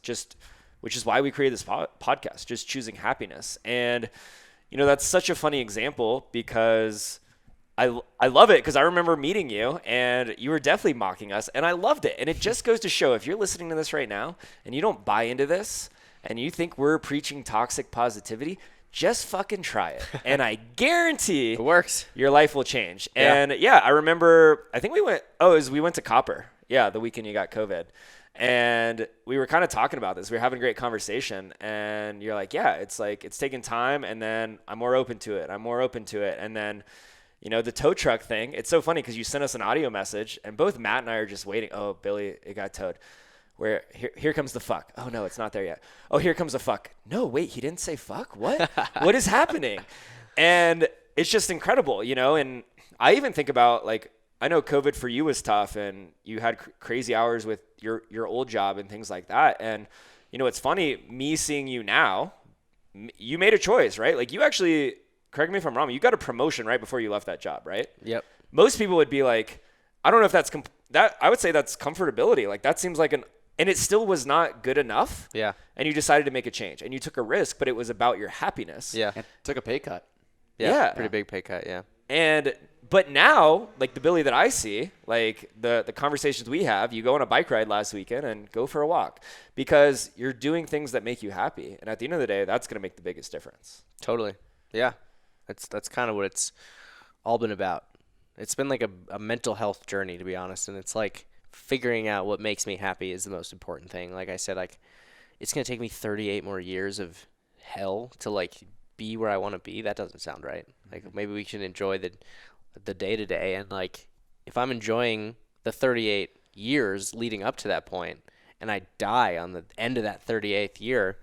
Which is why we created this podcast, just choosing happiness. And, that's such a funny example, because I love it, because I remember meeting you and you were definitely mocking us, and I loved it. And it just goes to show, if you're listening to this right now and you don't buy into this and you think we're preaching toxic positivity, just fucking try it. And I guarantee it works. Your life will change. Yeah. And I remember, I think we went to Copper. Yeah. The weekend you got COVID. And we were kind of talking about this. We were having a great conversation, and you're like, yeah, it's taking time. And then I'm more open to it. And then, the tow truck thing, it's so funny because you sent us an audio message and both Matt and I are just waiting. Oh, Billy, it got towed. Where here comes the fuck. Oh no, it's not there yet. Oh, here comes the fuck. No, wait, he didn't say fuck. What? What is happening? And it's just incredible, and I even think about, like, I know COVID for you was tough and you had crazy hours with your old job and things like that. And, it's funny, me seeing you now, you made a choice, right? Like, you actually, correct me if I'm wrong, you got a promotion right before you left that job, right? Yep. Most people would be like, I don't know if that's I would say that's comfortability. Like, that seems like and it still was not good enough. Yeah. And you decided to make a change, and you took a risk, but it was about your happiness. Yeah. And took a pay cut. Yeah. Pretty big pay cut. Yeah. But now, like the Billy that I see, like the conversations we have, you go on a bike ride last weekend and go for a walk because you're doing things that make you happy. And at the end of the day, that's going to make the biggest difference. Totally. Yeah. That's kind of what it's all been about. It's been like a mental health journey, to be honest. And it's like figuring out what makes me happy is the most important thing. Like I said, like it's going to take me 38 more years of hell to like be where I want to be. That doesn't sound right. Like maybe we should enjoy the day to day. And like if I'm enjoying the 38 years leading up to that point and I die on the end of that 38th year,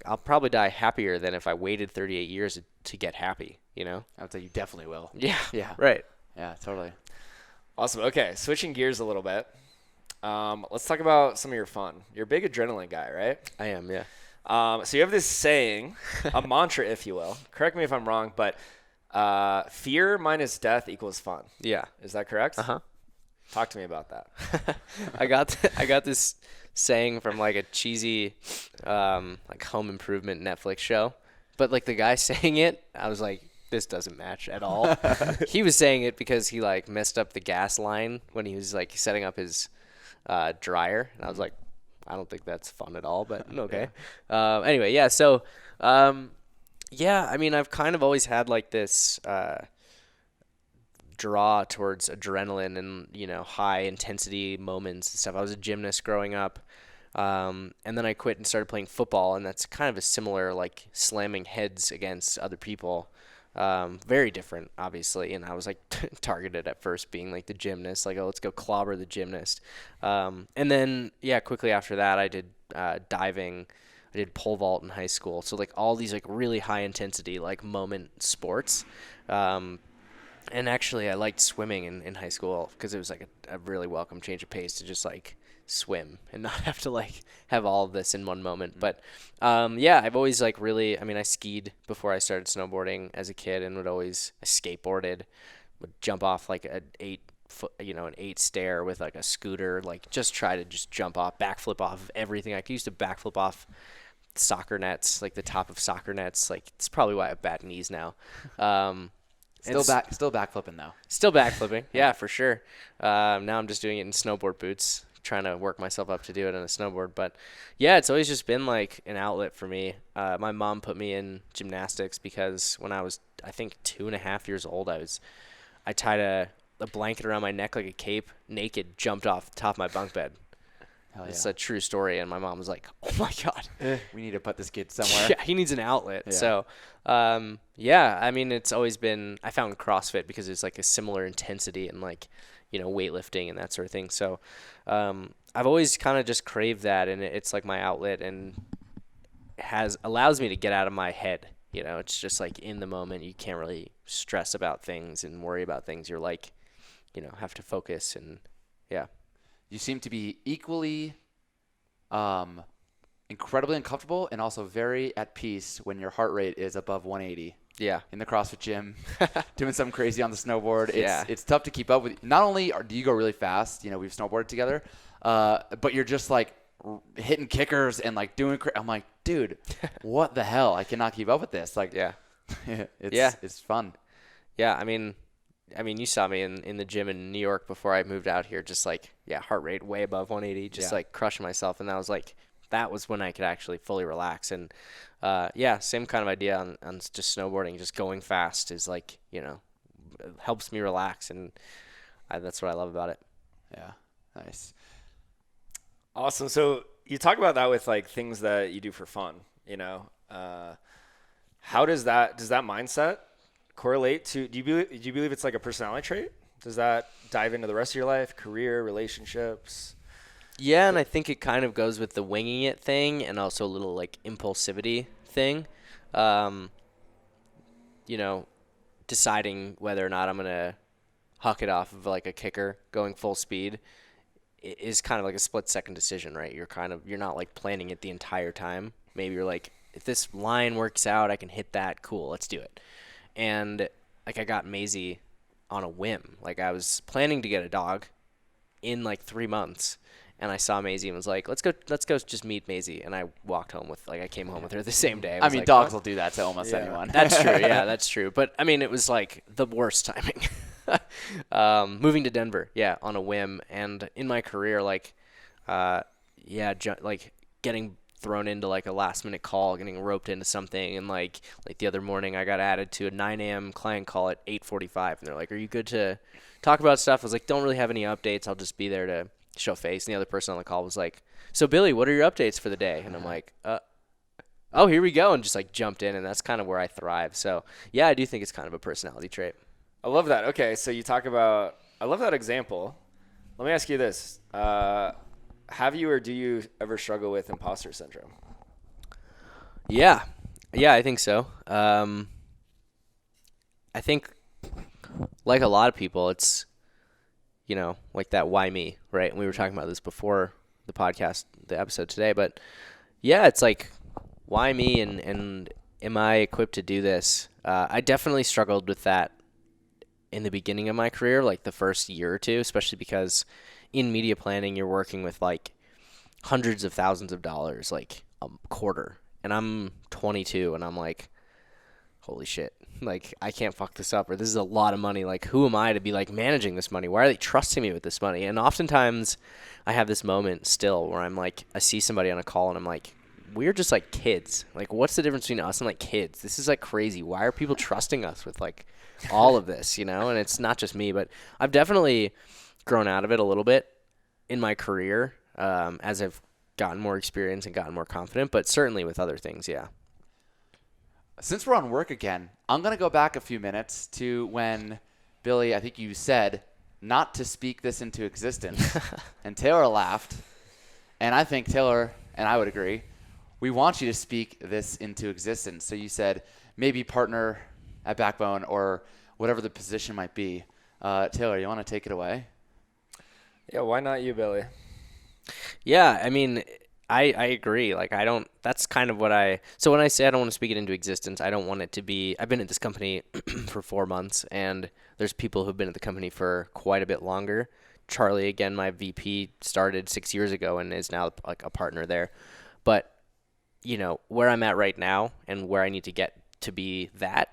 I'll probably die happier than if I waited 38 years to get happy, you know? I would say you definitely will. Yeah. Yeah. Right. Yeah, totally. Awesome. Okay, switching gears a little bit. Let's talk about some of your fun. You're a big adrenaline guy, right? I am, yeah. So you have this saying, a mantra, if you will. Correct me if I'm wrong, but fear minus death equals fun. Yeah. Is that correct? Uh-huh. Talk to me about that. I got this saying from like a cheesy like home improvement Netflix show. But like the guy saying it, I was like, this doesn't match at all. He was saying it because he like messed up the gas line when he was like setting up his dryer. And I was like, I don't think that's fun at all, but okay. Anyway, yeah, so yeah, I mean I've kind of always had like this draw towards adrenaline and, you know, high intensity moments and stuff. I was a gymnast growing up. And then I quit and started playing football, and that's kind of a similar, like, slamming heads against other people. Very different, obviously, and I was, like, targeted at first being, like, the gymnast, like, oh, let's go clobber the gymnast. And then, yeah, quickly after that, I did diving. I did pole vault in high school. So, like, all these, like, really high-intensity, like, moment sports. And actually, I liked swimming in high school because it was, like, a really welcome change of pace to just, like, swim and not have to like have all of this in one moment. But yeah, I've always like really, I mean, I skied before I started snowboarding as a kid and I skateboarded, would jump off like an 8 stair with like a scooter, like just try to just jump off, backflip off of everything. I used to backflip off soccer nets, like the top of soccer nets. Like it's probably why I have bad knees now. Still backflipping though. Still backflipping, yeah, for sure. Now I'm just doing it in snowboard boots, trying to work myself up to do it on a snowboard. But yeah, it's always just been like an outlet for me. My mom put me in gymnastics because when I was, I think 2.5 years old, I tied a blanket around my neck like a cape, naked, jumped off the top of my bunk bed. Hell yeah. It's a true story, and my mom was like, "Oh my god, we need to put this kid somewhere." Yeah, he needs an outlet." Yeah. So, yeah, I mean, it's always been. I found CrossFit because it's like a similar intensity and like, you know, weightlifting and that sort of thing. So, I've always kind of just craved that, and it's like my outlet, and allows me to get out of my head. You know, it's just like in the moment, you can't really stress about things and worry about things. You're like, you know, have to focus and yeah. You seem to be equally incredibly uncomfortable and also very at peace when your heart rate is above 180. Yeah. In the CrossFit gym, doing something crazy on the snowboard. It's tough to keep up with. Not only do you go really fast, you know, we've snowboarded together, but you're just like hitting kickers and like doing. I'm like, dude, what the hell? I cannot keep up with this. Like, yeah, it's fun. Yeah, I mean, you saw me in the gym in New York before I moved out here, just like, yeah, heart rate way above 180, just like crushing myself. And that was when I could actually fully relax. And yeah, same kind of idea on just snowboarding, just going fast is like, you know, helps me relax. And that's what I love about it. Yeah. Nice. Awesome. So you talk about that with like things that you do for fun, you know, how does that mindset correlate to, do you believe it's like a personality trait? Does that dive into the rest of your life, career, relationships? Yeah, and I think it kind of goes with the winging it thing and also a little like impulsivity thing. You know, deciding whether or not I'm going to huck it off of like a kicker going full speed is kind of like a split-second decision, right? You're not like planning it the entire time. Maybe you're like, if this line works out, I can hit that. Cool, let's do it. And like I got Maisie on a whim. Like I was planning to get a dog in like 3 months. and I saw Maisie and was like, let's go just meet Maisie. And I walked home I came home with her the same day. I mean, like, dogs will do that to almost anyone. That's true. Yeah, that's true. But I mean, it was like the worst timing. Moving to Denver, yeah, on a whim, and in my career, like, like getting thrown into like a last minute call, getting roped into something, and like the other morning I got added to a 9 a.m. client call at 8:45, and they're like, "Are you good to talk about stuff?" I was like, "Don't really have any updates. I'll just be there to show face." And the other person on the call was like, "So Billy, what are your updates for the day?" And I'm like, "Oh, here we go," and just like jumped in, and that's kind of where I thrive. So yeah, I do think it's kind of a personality trait. I love that. Okay, so you talk about – I love that example. Let me ask you this. Have you or do you ever struggle with imposter syndrome? Yeah, I think so. I think, like a lot of people, it's, like that why me, right? And we were talking about this before the episode today. But, yeah, it's like, why me and am I equipped to do this? I definitely struggled with that in the beginning of my career, like the first year or two, especially because in media planning, you're working with like hundreds of thousands of dollars, like a quarter. And I'm 22 and I'm like, holy shit, like I can't fuck this up, or this is a lot of money. Like, who am I to be like managing this money? Why are they trusting me with this money? And oftentimes I have this moment still where I'm like, I see somebody on a call and I'm like, we're just like kids. Like, what's the difference between us and like kids? This is like crazy. Why are people trusting us with like all of this, And it's not just me, but I've definitely grown out of it a little bit in my career as I've gotten more experience and gotten more confident, but certainly with other things, yeah. Since we're on work again, I'm going to go back a few minutes to when, Billy, I think you said not to speak this into existence, and Taylor laughed, and I think Taylor and I would agree, we want you to speak this into existence. So you said maybe partner at Backbone or whatever the position might be. Taylor, you want to take it away? Yeah, why not you, Billy? Yeah, I mean, I agree. Like, that's kind of so when I say I don't want to speak it into existence, I don't want it to be, I've been at this company for 4 months, and there's people who've been at the company for quite a bit longer. Charlie, again, my VP, started 6 years ago and is now like a partner there. But, where I'm at right now and where I need to get to be that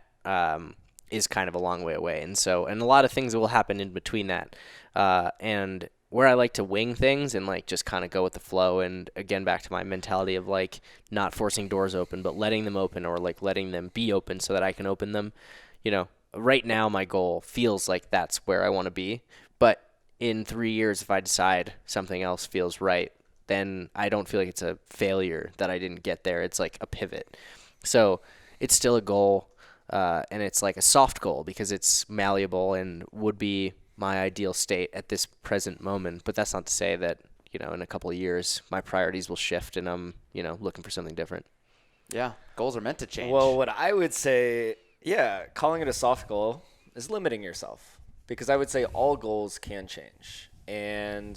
is kind of a long way away. And a lot of things will happen in between that. And where I like to wing things and like just kind of go with the flow, and again back to my mentality of like not forcing doors open but letting them open, or like letting them be open so that I can open them. Right now my goal feels like that's where I want to be, but in 3 years if I decide something else feels right, then I don't feel like it's a failure that I didn't get there. It's like a pivot. So it's still a goal, and it's like a soft goal because it's malleable and would be my ideal state at this present moment. But that's not to say that, in a couple of years, my priorities will shift and I'm, looking for something different. Yeah, goals are meant to change. Well, what I would say, yeah, calling it a soft goal is limiting yourself, because I would say all goals can change. And,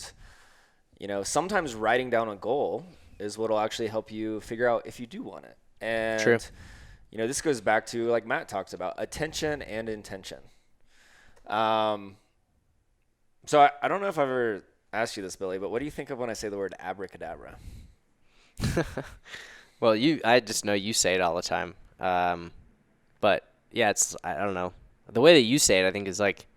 sometimes writing down a goal is what will actually help you figure out if you do want it. And, True. This goes back to, like Matt talks about, attention and intention. So I don't know if I've ever asked you this, Billy, but what do you think of when I say the word abracadabra? Well, I just know you say it all the time. But yeah, I don't know. The way that you say it, I think, is like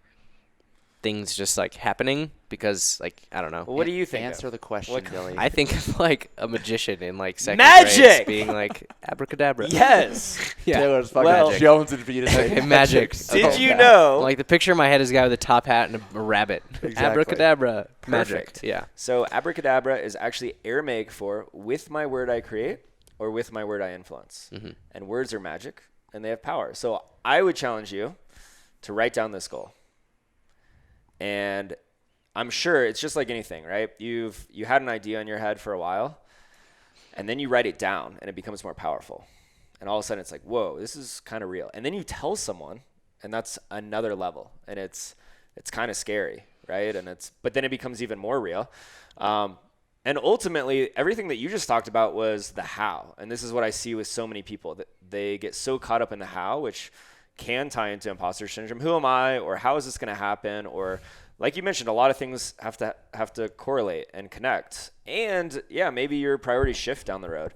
things just like happening because, like, I don't know. Well, what do you think? Answer the question, Billy. I think of like a magician in like second Magic! grade being like abracadabra. Yes. Yeah. Taylor's fucking Well, Jones and for you to say Okay, magic. Did you know? Like the picture in my head is a guy with a top hat and a rabbit. Abracadabra. Magic. Perfect. Yeah. So abracadabra is actually Aramaic for with my word I create or with my word I influence. Mm-hmm. And words are magic and they have power. So I would challenge you to write down this goal. And I'm sure it's just like anything, right? You had an idea in your head for a while, and then you write it down, and it becomes more powerful. And all of a sudden, it's like, whoa, this is kind of real. And then you tell someone, and that's another level, and it's kind of scary, right? But then it becomes even more real. And ultimately, everything that you just talked about was the how. And this is what I see with so many people, that they get so caught up in the how, which can tie into imposter syndrome. Who am I? Or how is this going to happen? Or like you mentioned, a lot of things have to correlate and connect. And yeah, maybe your priorities shift down the road.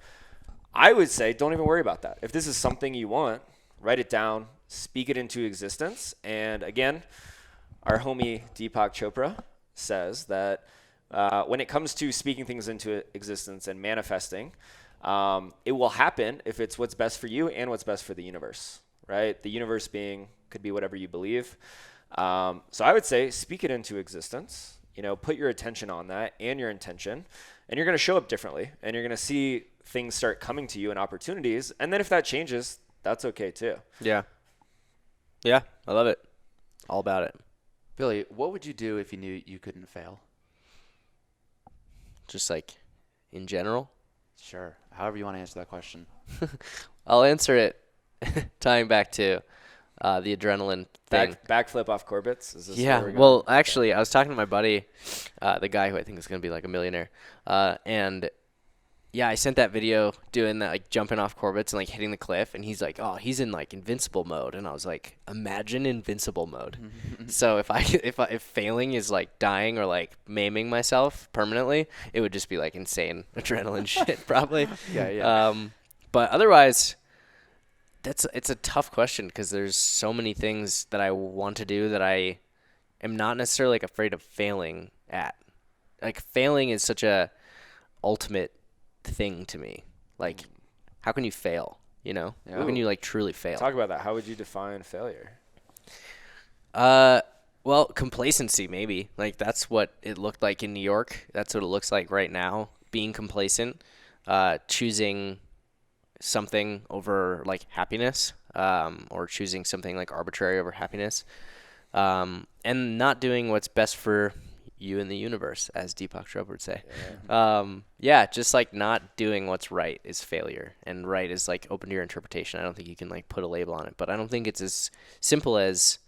I would say don't even worry about that. If this is something you want, write it down, speak it into existence. And again, our homie Deepak Chopra says that when it comes to speaking things into existence and manifesting, it will happen if it's what's best for you and what's best for the universe, right? The universe could be whatever you believe. So I would say speak it into existence, put your attention on that and your intention, and you're going to show up differently, and you're going to see things start coming to you and opportunities. And then if that changes, that's okay too. Yeah. Yeah, I love it. All about it. Billy, what would you do if you knew you couldn't fail? Just like in general. Sure. However you want to answer that question. I'll answer it tying back to the adrenaline thing. Backflip off Corbett's? Is this Yeah. where we're going? Well, actually, I was talking to my buddy, the guy who I think is going to be like a millionaire. And yeah, I sent that video doing that, like jumping off Corbett's and like hitting the cliff. And he's like, oh, he's in like invincible mode. And I was like, imagine invincible mode. So if failing is like dying or like maiming myself permanently, it would just be like insane adrenaline shit probably. Yeah. But otherwise, it's a tough question because there's so many things that I want to do that I am not necessarily like afraid of failing at. Like failing is such a ultimate thing to me. Like, how can you fail? Yeah. How can you like truly fail? Talk about that. How would you define failure? Well, complacency maybe. Like that's what it looked like in New York. That's what it looks like right now. Being complacent, choosing something over like happiness, or choosing something like arbitrary over happiness, and not doing what's best for you in the universe, as Deepak Chopra would say. Yeah, just like not doing what's right is failure, and right is like open to your interpretation. I don't think you can like put a label on it, but I don't think it's as simple as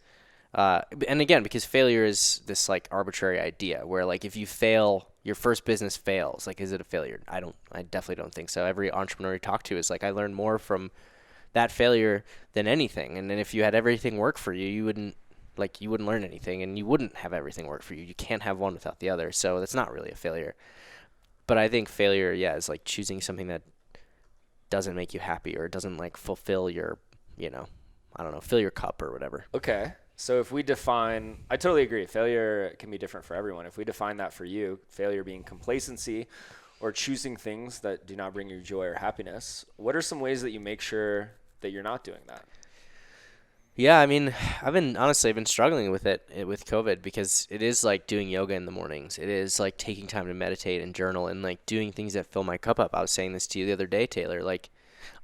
and again, because failure is this like arbitrary idea where like if you fail, your first business fails, like is it a failure? I definitely don't think so. Every entrepreneur you talk to is like, I learned more from that failure than anything. And then if you had everything work for you, you wouldn't learn anything, and you wouldn't have everything work for you. You can't have one without the other. So that's not really a failure. But I think failure, yeah, is like choosing something that doesn't make you happy or doesn't like fulfill your, fill your cup or whatever. Okay. So if we define, I totally agree. Failure can be different for everyone. If we define that for you, failure being complacency or choosing things that do not bring you joy or happiness, what are some ways that you make sure that you're not doing that? Yeah, I mean, I've been struggling with it with COVID, because it is like doing yoga in the mornings. It is like taking time to meditate and journal and like doing things that fill my cup up. I was saying this to you the other day, Taylor. Like,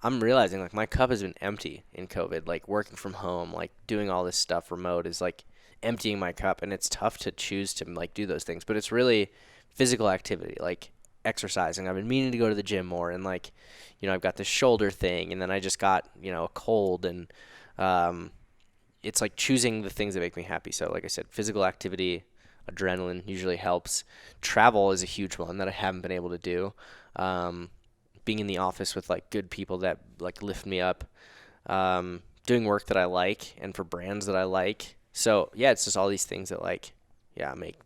I'm realizing like my cup has been empty in COVID. Like working from home, like doing all this stuff remote is like emptying my cup, and it's tough to choose to like do those things. But it's really physical activity, like exercising. I've been meaning to go to the gym more, and like, I've got this shoulder thing, and then I just got, a cold, and it's like choosing the things that make me happy. So like I said, physical activity, adrenaline usually helps. Travel is a huge one that I haven't been able to do. Being in the office with like good people that like lift me up, doing work that I like and for brands that I like. So yeah, it's just all these things that like,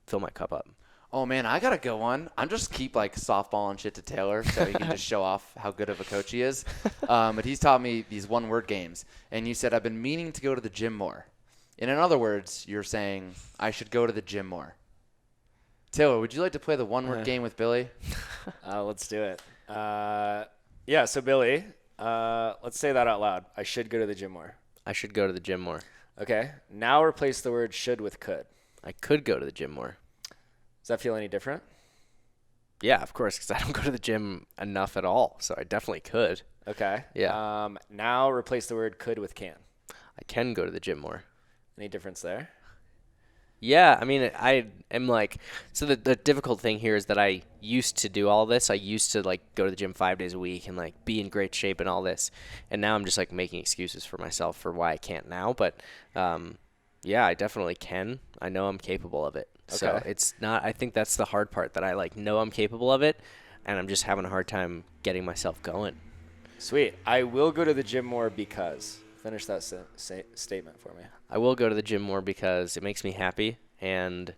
fill my cup up. Oh man, I gotta go on. I'm just keep like softballing shit to Taylor so he can just show off how good of a coach he is. But he's taught me these one-word games, and you said I've been meaning to go to the gym more. And in other words, you're saying I should go to the gym more. Taylor, would you like to play the one-word game with Billy? Let's do it. Yeah. So Billy, let's say that out loud. I should go to the gym more. I should go to the gym more. Okay. Now replace the word should with could. I could go to the gym more. Does that feel any different? Yeah, of course, because I don't go to the gym enough at all. So I definitely could. Okay. Yeah. Now replace the word could with can. I can go to the gym more. Any difference there? Yeah, I mean, I am like, so the difficult thing here is that I used to do all this. I used to like go to the gym 5 days a week and like be in great shape and all this. And now I'm just like making excuses for myself for why I can't now. But yeah, I definitely can. I know I'm capable of it. Okay. So it's not, I think that's the hard part, that I like know I'm capable of it, and I'm just having a hard time getting myself going. Sweet. I will go to the gym more because. Finish that statement for me. I will go to the gym more because it makes me happy, and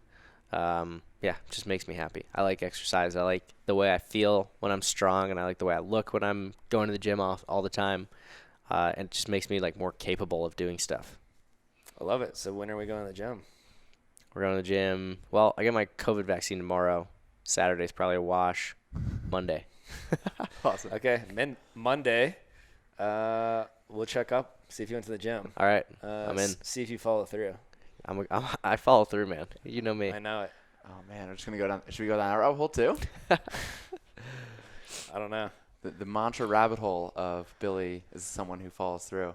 Yeah, it just makes me happy. I like exercise. I like the way I feel when I'm strong, and I like the way I look when I'm going to the gym all the time. And it just makes me like more capable of doing stuff. I love it. So when are we going to the gym? We're going to the gym. Well, I get my COVID vaccine tomorrow. Saturday's probably a wash. Monday. Awesome. Okay, Monday, we'll check up, see if you went to the gym. All right, I'm in. See if you follow through. I follow through, man. You know me. I know it. Oh man, I'm just gonna go down. Should we go down that rabbit hole too? I don't know. The mantra rabbit hole of Billy is someone who follows through.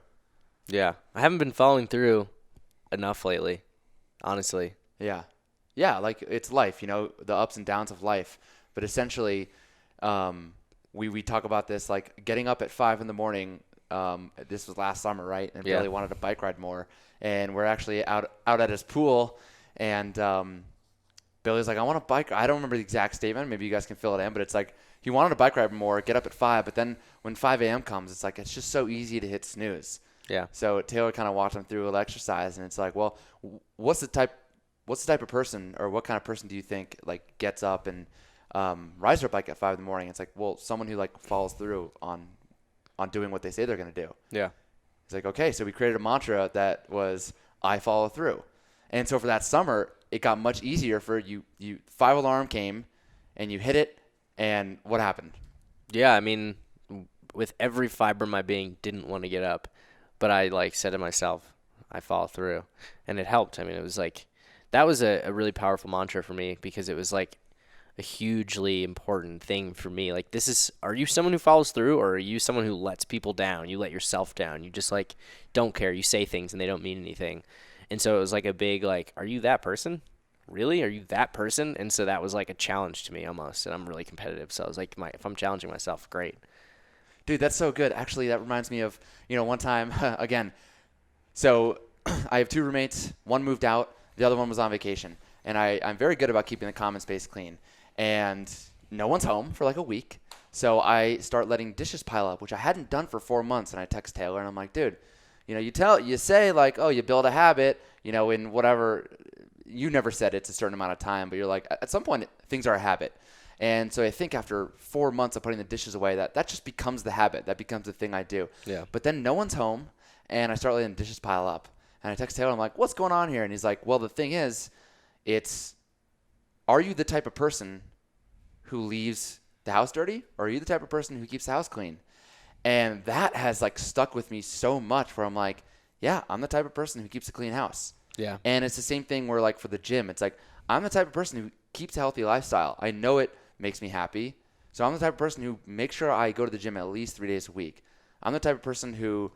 Yeah, I haven't been following through enough lately, honestly. Yeah. Yeah, like it's life, the ups and downs of life. But essentially, we talk about this, like getting up at 5 in the morning. This was last summer, right? And Yeah. Billy wanted to bike ride more. And we're actually out at his pool. And Billy's like, I want to bike. I don't remember the exact statement. Maybe you guys can fill it in. But it's like he wanted to bike ride more, get up at 5. But then when 5 a.m. comes, it's like it's just so easy to hit snooze. Yeah. So Taylor kind of walked him through a little exercise. And it's like, well, what's the type of person, or what kind of person do you think like gets up and rides their bike at 5 in the morning? It's like, well, someone who like follows through on doing what they say they're going to do. Yeah. It's like, okay, so we created a mantra that was I follow through. And so for that summer, it got much easier for you. 5 alarm came and you hit it, and what happened? Yeah, I mean, with every fiber of my being, didn't want to get up, but I like said to myself, I follow through, and it helped. I mean, it was like that was a really powerful mantra for me, because it was like a hugely important thing for me. Like, are you someone who follows through, or are you someone who lets people down? You let yourself down. You just like don't care. You say things and they don't mean anything. And so it was like a big like, are you that person? Really? Are you that person? And so that was like a challenge to me almost. And I'm really competitive. So I was like, if I'm challenging myself, great. Dude, that's so good. Actually, that reminds me of, one time, again, so I have 2 roommates. One moved out. The other one was on vacation. And I'm very good about keeping the common space clean. And no one's home for like a week. So I start letting dishes pile up, which I hadn't done for 4 months. And I text Taylor and I'm like, dude, you say like, oh, you build a habit, in whatever, you never said it's a certain amount of time, but you're like, at some point things are a habit. And so I think after 4 months of putting the dishes away, that just becomes the habit. That becomes the thing I do. Yeah. But then no one's home, and I start letting dishes pile up. And I text Taylor, I'm like, what's going on here? And he's like, well, the thing is, are you the type of person who leaves the house dirty, or are you the type of person who keeps the house clean? And that has like stuck with me so much, where I'm like, yeah, I'm the type of person who keeps a clean house. Yeah. And it's the same thing where like for the gym, it's like, I'm the type of person who keeps a healthy lifestyle. I know it makes me happy. So I'm the type of person who makes sure I go to the gym at least 3 days a week. I'm the type of person who,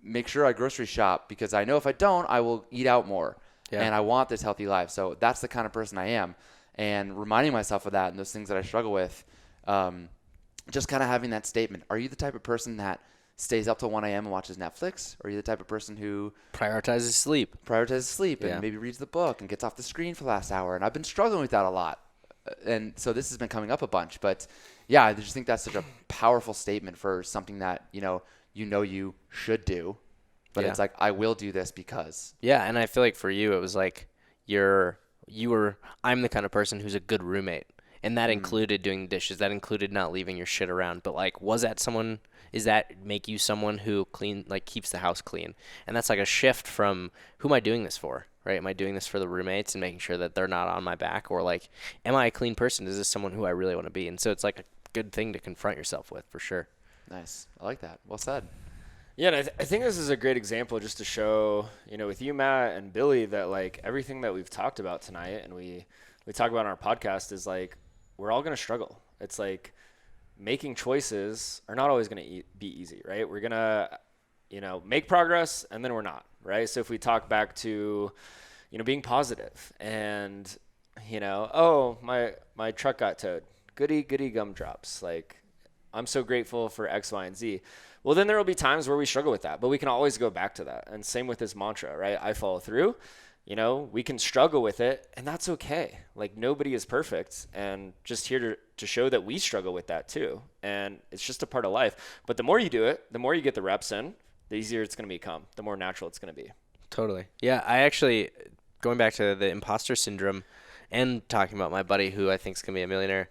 make sure I grocery shop, because I know if I don't, I will eat out more. Yeah. And I want this healthy life. So that's the kind of person I am. And reminding myself of that and those things that I struggle with, just kind of having that statement. Are you the type of person that stays up till 1 a.m. and watches Netflix? Or are you the type of person who prioritizes sleep and Yeah. maybe reads the book and gets off the screen for the last hour? And I've been struggling with that a lot. And so this has been coming up a bunch. But yeah, I just think that's such a powerful statement for something that, you should do. But Yeah. it's like, I will do this because. Yeah, and I feel like for you, it was like I'm the kind of person who's a good roommate. And that included doing the dishes. That included not leaving your shit around. But like, does that make you someone who keeps the house clean? And that's like a shift from, who am I doing this for, right? Am I doing this for the roommates and making sure that they're not on my back? Or like, am I a clean person? Is this someone who I really want to be? And so it's like a good thing to confront yourself with, for sure. Nice. I like that. Well said. Yeah, and I think this is a great example just to show, with you, Matt, and Billy, that like everything that we've talked about tonight and we talk about on our podcast is like, we're all going to struggle. It's like making choices are not always going to be easy, right? We're going to, make progress, and then we're not, right? So if we talk back to, being positive and, oh, my truck got towed. Goody gumdrops. Like, I'm so grateful for X, Y, and Z. Well, then there will be times where we struggle with that, but we can always go back to that. And same with this mantra, right? I follow through. We can struggle with it, and that's okay. Like, nobody is perfect, and just here to show that we struggle with that too. And it's just a part of life. But the more you do it, the more you get the reps in, the easier it's going to become, the more natural it's going to be. Totally. Yeah, I actually, going back to the imposter syndrome, and talking about my buddy who I think is going to be a millionaire,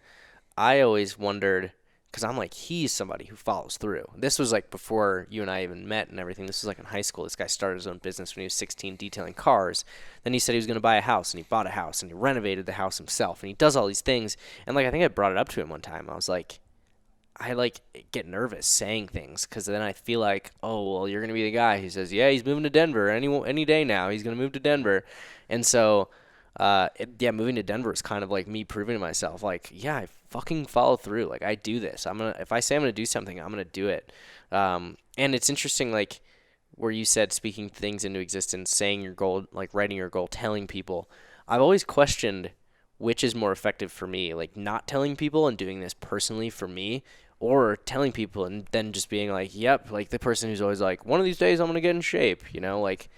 I always wondered, because I'm like, he's somebody who follows through. This was like before you and I even met and everything. This was like in high school. This guy started his own business when he was 16, detailing cars. Then he said he was going to buy a house, and he bought a house, and he renovated the house himself, and he does all these things. And like, I think I brought it up to him one time. I was like, I like get nervous saying things because then I feel like, oh, well, you're going to be the guy who says, yeah, he's moving to Denver any day now. He's going to move to Denver. And so, moving to Denver is kind of like me proving to myself, like, yeah, I fucking follow through. Like, I do this. If I say I'm going to do something, I'm going to do it. And it's interesting, like, where you said speaking things into existence, saying your goal, like writing your goal, telling people. I've always questioned which is more effective for me, like not telling people and doing this personally for me, or telling people and then just being like, yep, like the person who's always like, one of these days I'm going to get in shape, like,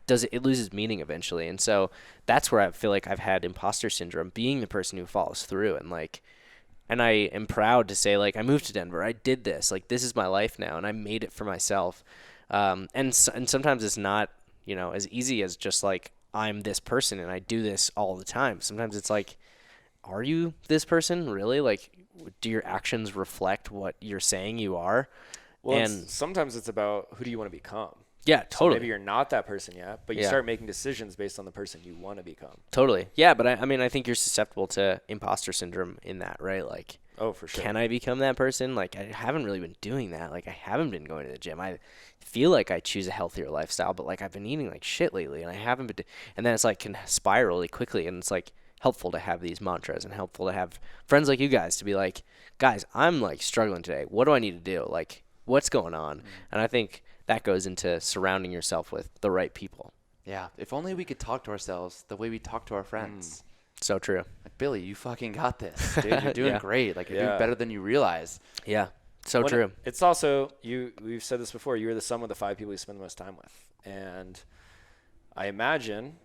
it loses meaning eventually. And so that's where I feel like I've had imposter syndrome, being the person who follows through. And I am proud to say, like, I moved to Denver, I did this, like, this is my life now, and I made it for myself. And sometimes it's not, as easy as just like, I'm this person and I do this all the time. Sometimes it's like, are you this person really? Like, do your actions reflect what you're saying you are? Well, and sometimes it's about who do you want to become. Yeah, totally. So maybe you're not that person yet, but you Yeah. start making decisions based on the person you want to become. Totally. Yeah, but I think you're susceptible to imposter syndrome in that, right? Like, Oh, for sure. can I become that person? Like, I haven't really been doing that. Like, I haven't been going to the gym. I feel like I choose a healthier lifestyle, but like I've been eating like shit lately, and I haven't been. And then it's like can spiral really quickly, and it's like helpful to have these mantras and helpful to have friends like you guys to be like, guys, I'm like struggling today. What do I need to do? Like, what's going on? And I think that goes into surrounding yourself with the right people. Yeah. If only we could talk to ourselves the way we talk to our friends. So true. Like, Billy, you fucking got this, dude. You're doing Yeah. great. Like, you're Yeah. doing better than you realize. Yeah. So When true. It's also, we've said this before, you're the sum of the 5 people you spend the most time with. And I imagine,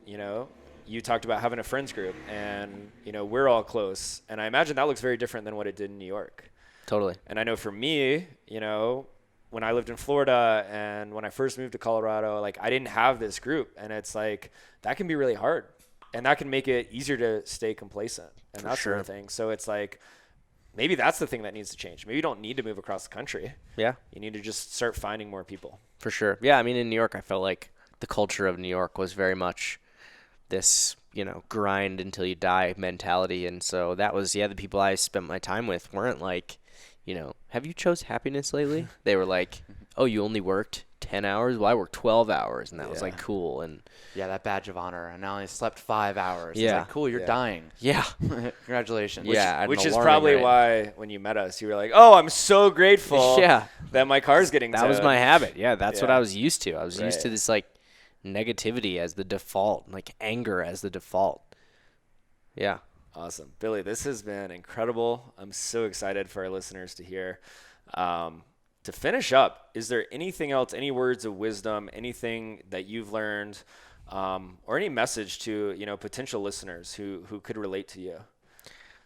you talked about having a friends group and, we're all close. And I imagine that looks very different than what it did in New York. Totally. And I know for me, when I lived in Florida and when I first moved to Colorado, like I didn't have this group, and it's like that can be really hard, and that can make it easier to stay complacent and For that sort sure. of thing. So it's like maybe that's the thing that needs to change. Maybe you don't need to move across the country. Yeah. You need to just start finding more people. For sure. Yeah, I mean, in New York, I felt like the culture of New York was very much this, grind until you die mentality. And so that was, the people I spent my time with weren't like, have you chose happiness lately? They were like, oh, you only worked 10 hours? Well, I worked 12 hours. And that was like cool. And Yeah, that badge of honor. And I only slept 5 hours. It's Yeah. like, cool, you're Yeah. dying. yeah. Congratulations. Yeah. at an Which is alarming probably rate. why when you met us, you were like, "Oh, I'm so grateful Yeah. that my car's getting That towed." was my habit. Yeah, that's what Yeah. I was used to. I was used to Right. this like negativity as the default, like anger as the default. Yeah. Awesome. Billy, this has been incredible. I'm so excited for our listeners to hear. To finish up, is there anything else, any words of wisdom, anything that you've learned, or any message to, potential listeners who could relate to you?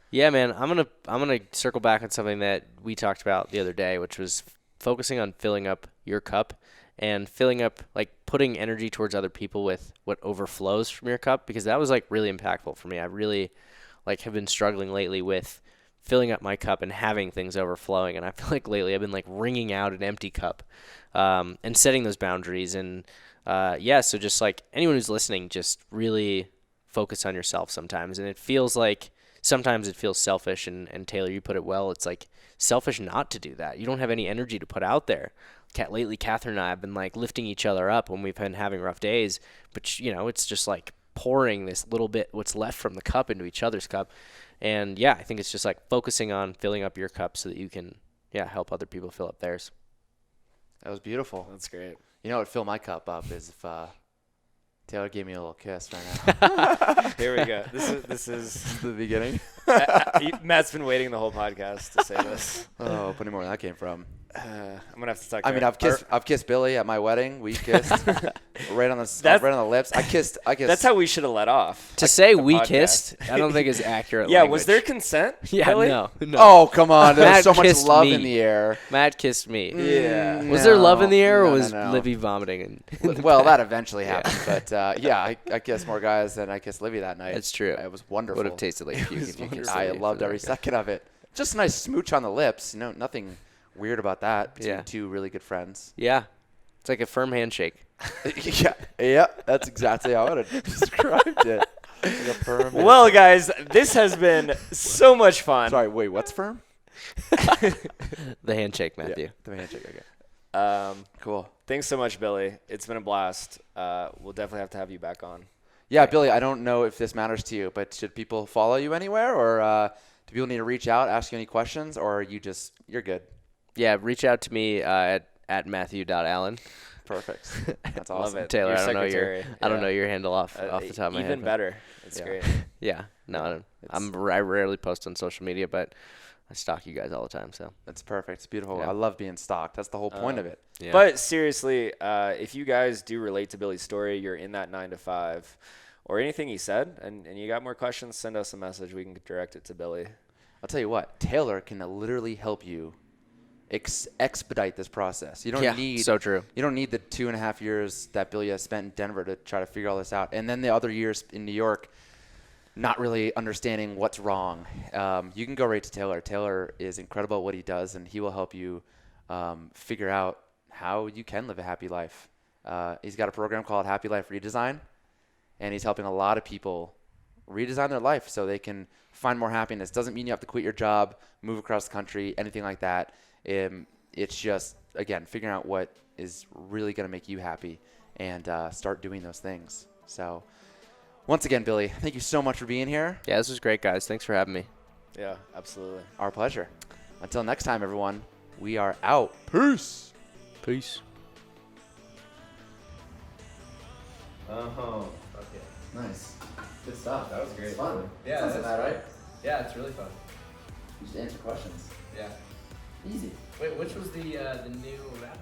Yeah, man, I'm gonna circle back on something that we talked about the other day, which was focusing on filling up your cup and filling up, like putting energy towards other people with what overflows from your cup, because that was like really impactful for me. I really have been struggling lately with filling up my cup and having things overflowing, and I feel like lately I've been like wringing out an empty cup, and setting those boundaries. And so just like anyone who's listening, just really focus on yourself sometimes. And it feels like sometimes it feels selfish, and Taylor, you put it well. It's like selfish not to do that. You don't have any energy to put out there. Lately, Catherine and I have been like lifting each other up when we've been having rough days, but it's just like pouring this little bit, what's left from the cup, into each other's cup. And I think it's just like focusing on filling up your cup so that you can, help other people fill up theirs. That was beautiful. That's great. You know what would fill my cup up is if Taylor gave me a little kiss right now. Here we go. This is the beginning. Matt's been waiting the whole podcast to say this. Oh, plenty more where that came from. I'm gonna have to talk. I mean, I've kissed Billy at my wedding. We kissed right on the lips. I kissed. That's how we should have let off. To say the we podcast. kissed, I don't think is accurate. Yeah, language. was there consent? Yeah, Billy? no. Oh, come on. There's Matt so much kissed love me. in the air. Matt kissed me. Yeah. Was there love in the air, or No, was no. Livy vomiting? Well, that eventually happened. But, I kissed more guys than I kissed Livy that night. It's true. It was wonderful. Would have tasted like puke if you kissed I Livy, loved for the every record. second of it. Just a nice smooch on the lips. Nothing weird about that between Yeah. two really good friends. Yeah, it's like a firm handshake. yeah, that's exactly how I would have described it. Like a firm Well, guys, this has been so much fun. Sorry, wait, what's firm? The handshake, Matthew. The handshake, okay. Cool. Thanks so much, Billy. It's been a blast. We'll definitely have to have you back on. Yeah, Billy, I don't know if this matters to you, but should people follow you anywhere, or do people need to reach out, ask you any questions, or are you're good? Yeah, reach out to me at Matthew.Allen. Perfect. That's Love awesome. it. Taylor, Your I don't know secretary. I don't Yeah. know your handle off the top of my head. Even better. It's Yeah. great. Yeah, no, I rarely post on social media, but I stalk you guys all the time. So That's perfect. It's beautiful. Yeah. I love being stalked. That's the whole point of it. yeah. But seriously, if you guys do relate to Billy's story, you're in that 9 to 5, or anything he said, and you got more questions, send us a message. We can direct it to Billy. I'll tell you what, Taylor can literally help you expedite this process. You don't Yeah, need so true. You don't need the 2.5 years that Billy has spent in Denver to try to figure all this out, and then the other years in New York, not really understanding what's wrong. You can go right to Taylor. Taylor is incredible at what he does, and he will help you figure out how you can live a happy life. He's got a program called Happy Life Redesign, and he's helping a lot of people redesign their life so they can find more happiness. Doesn't mean you have to quit your job, move across the country, anything like that. It's just, again, figuring out what is really going to make you happy and start doing those things. So once again, Billy, thank you so much for being here. Yeah, this was great, guys. Thanks for having me. Yeah, absolutely. Our pleasure. Until next time, everyone, we are out. Peace. Peace. Oh, okay. Nice. Good stuff. That was great. It's fun. Yeah, Isn't that right? Yeah, it's really fun. You just answer questions. Yeah. Easy. Wait, which was the new rap?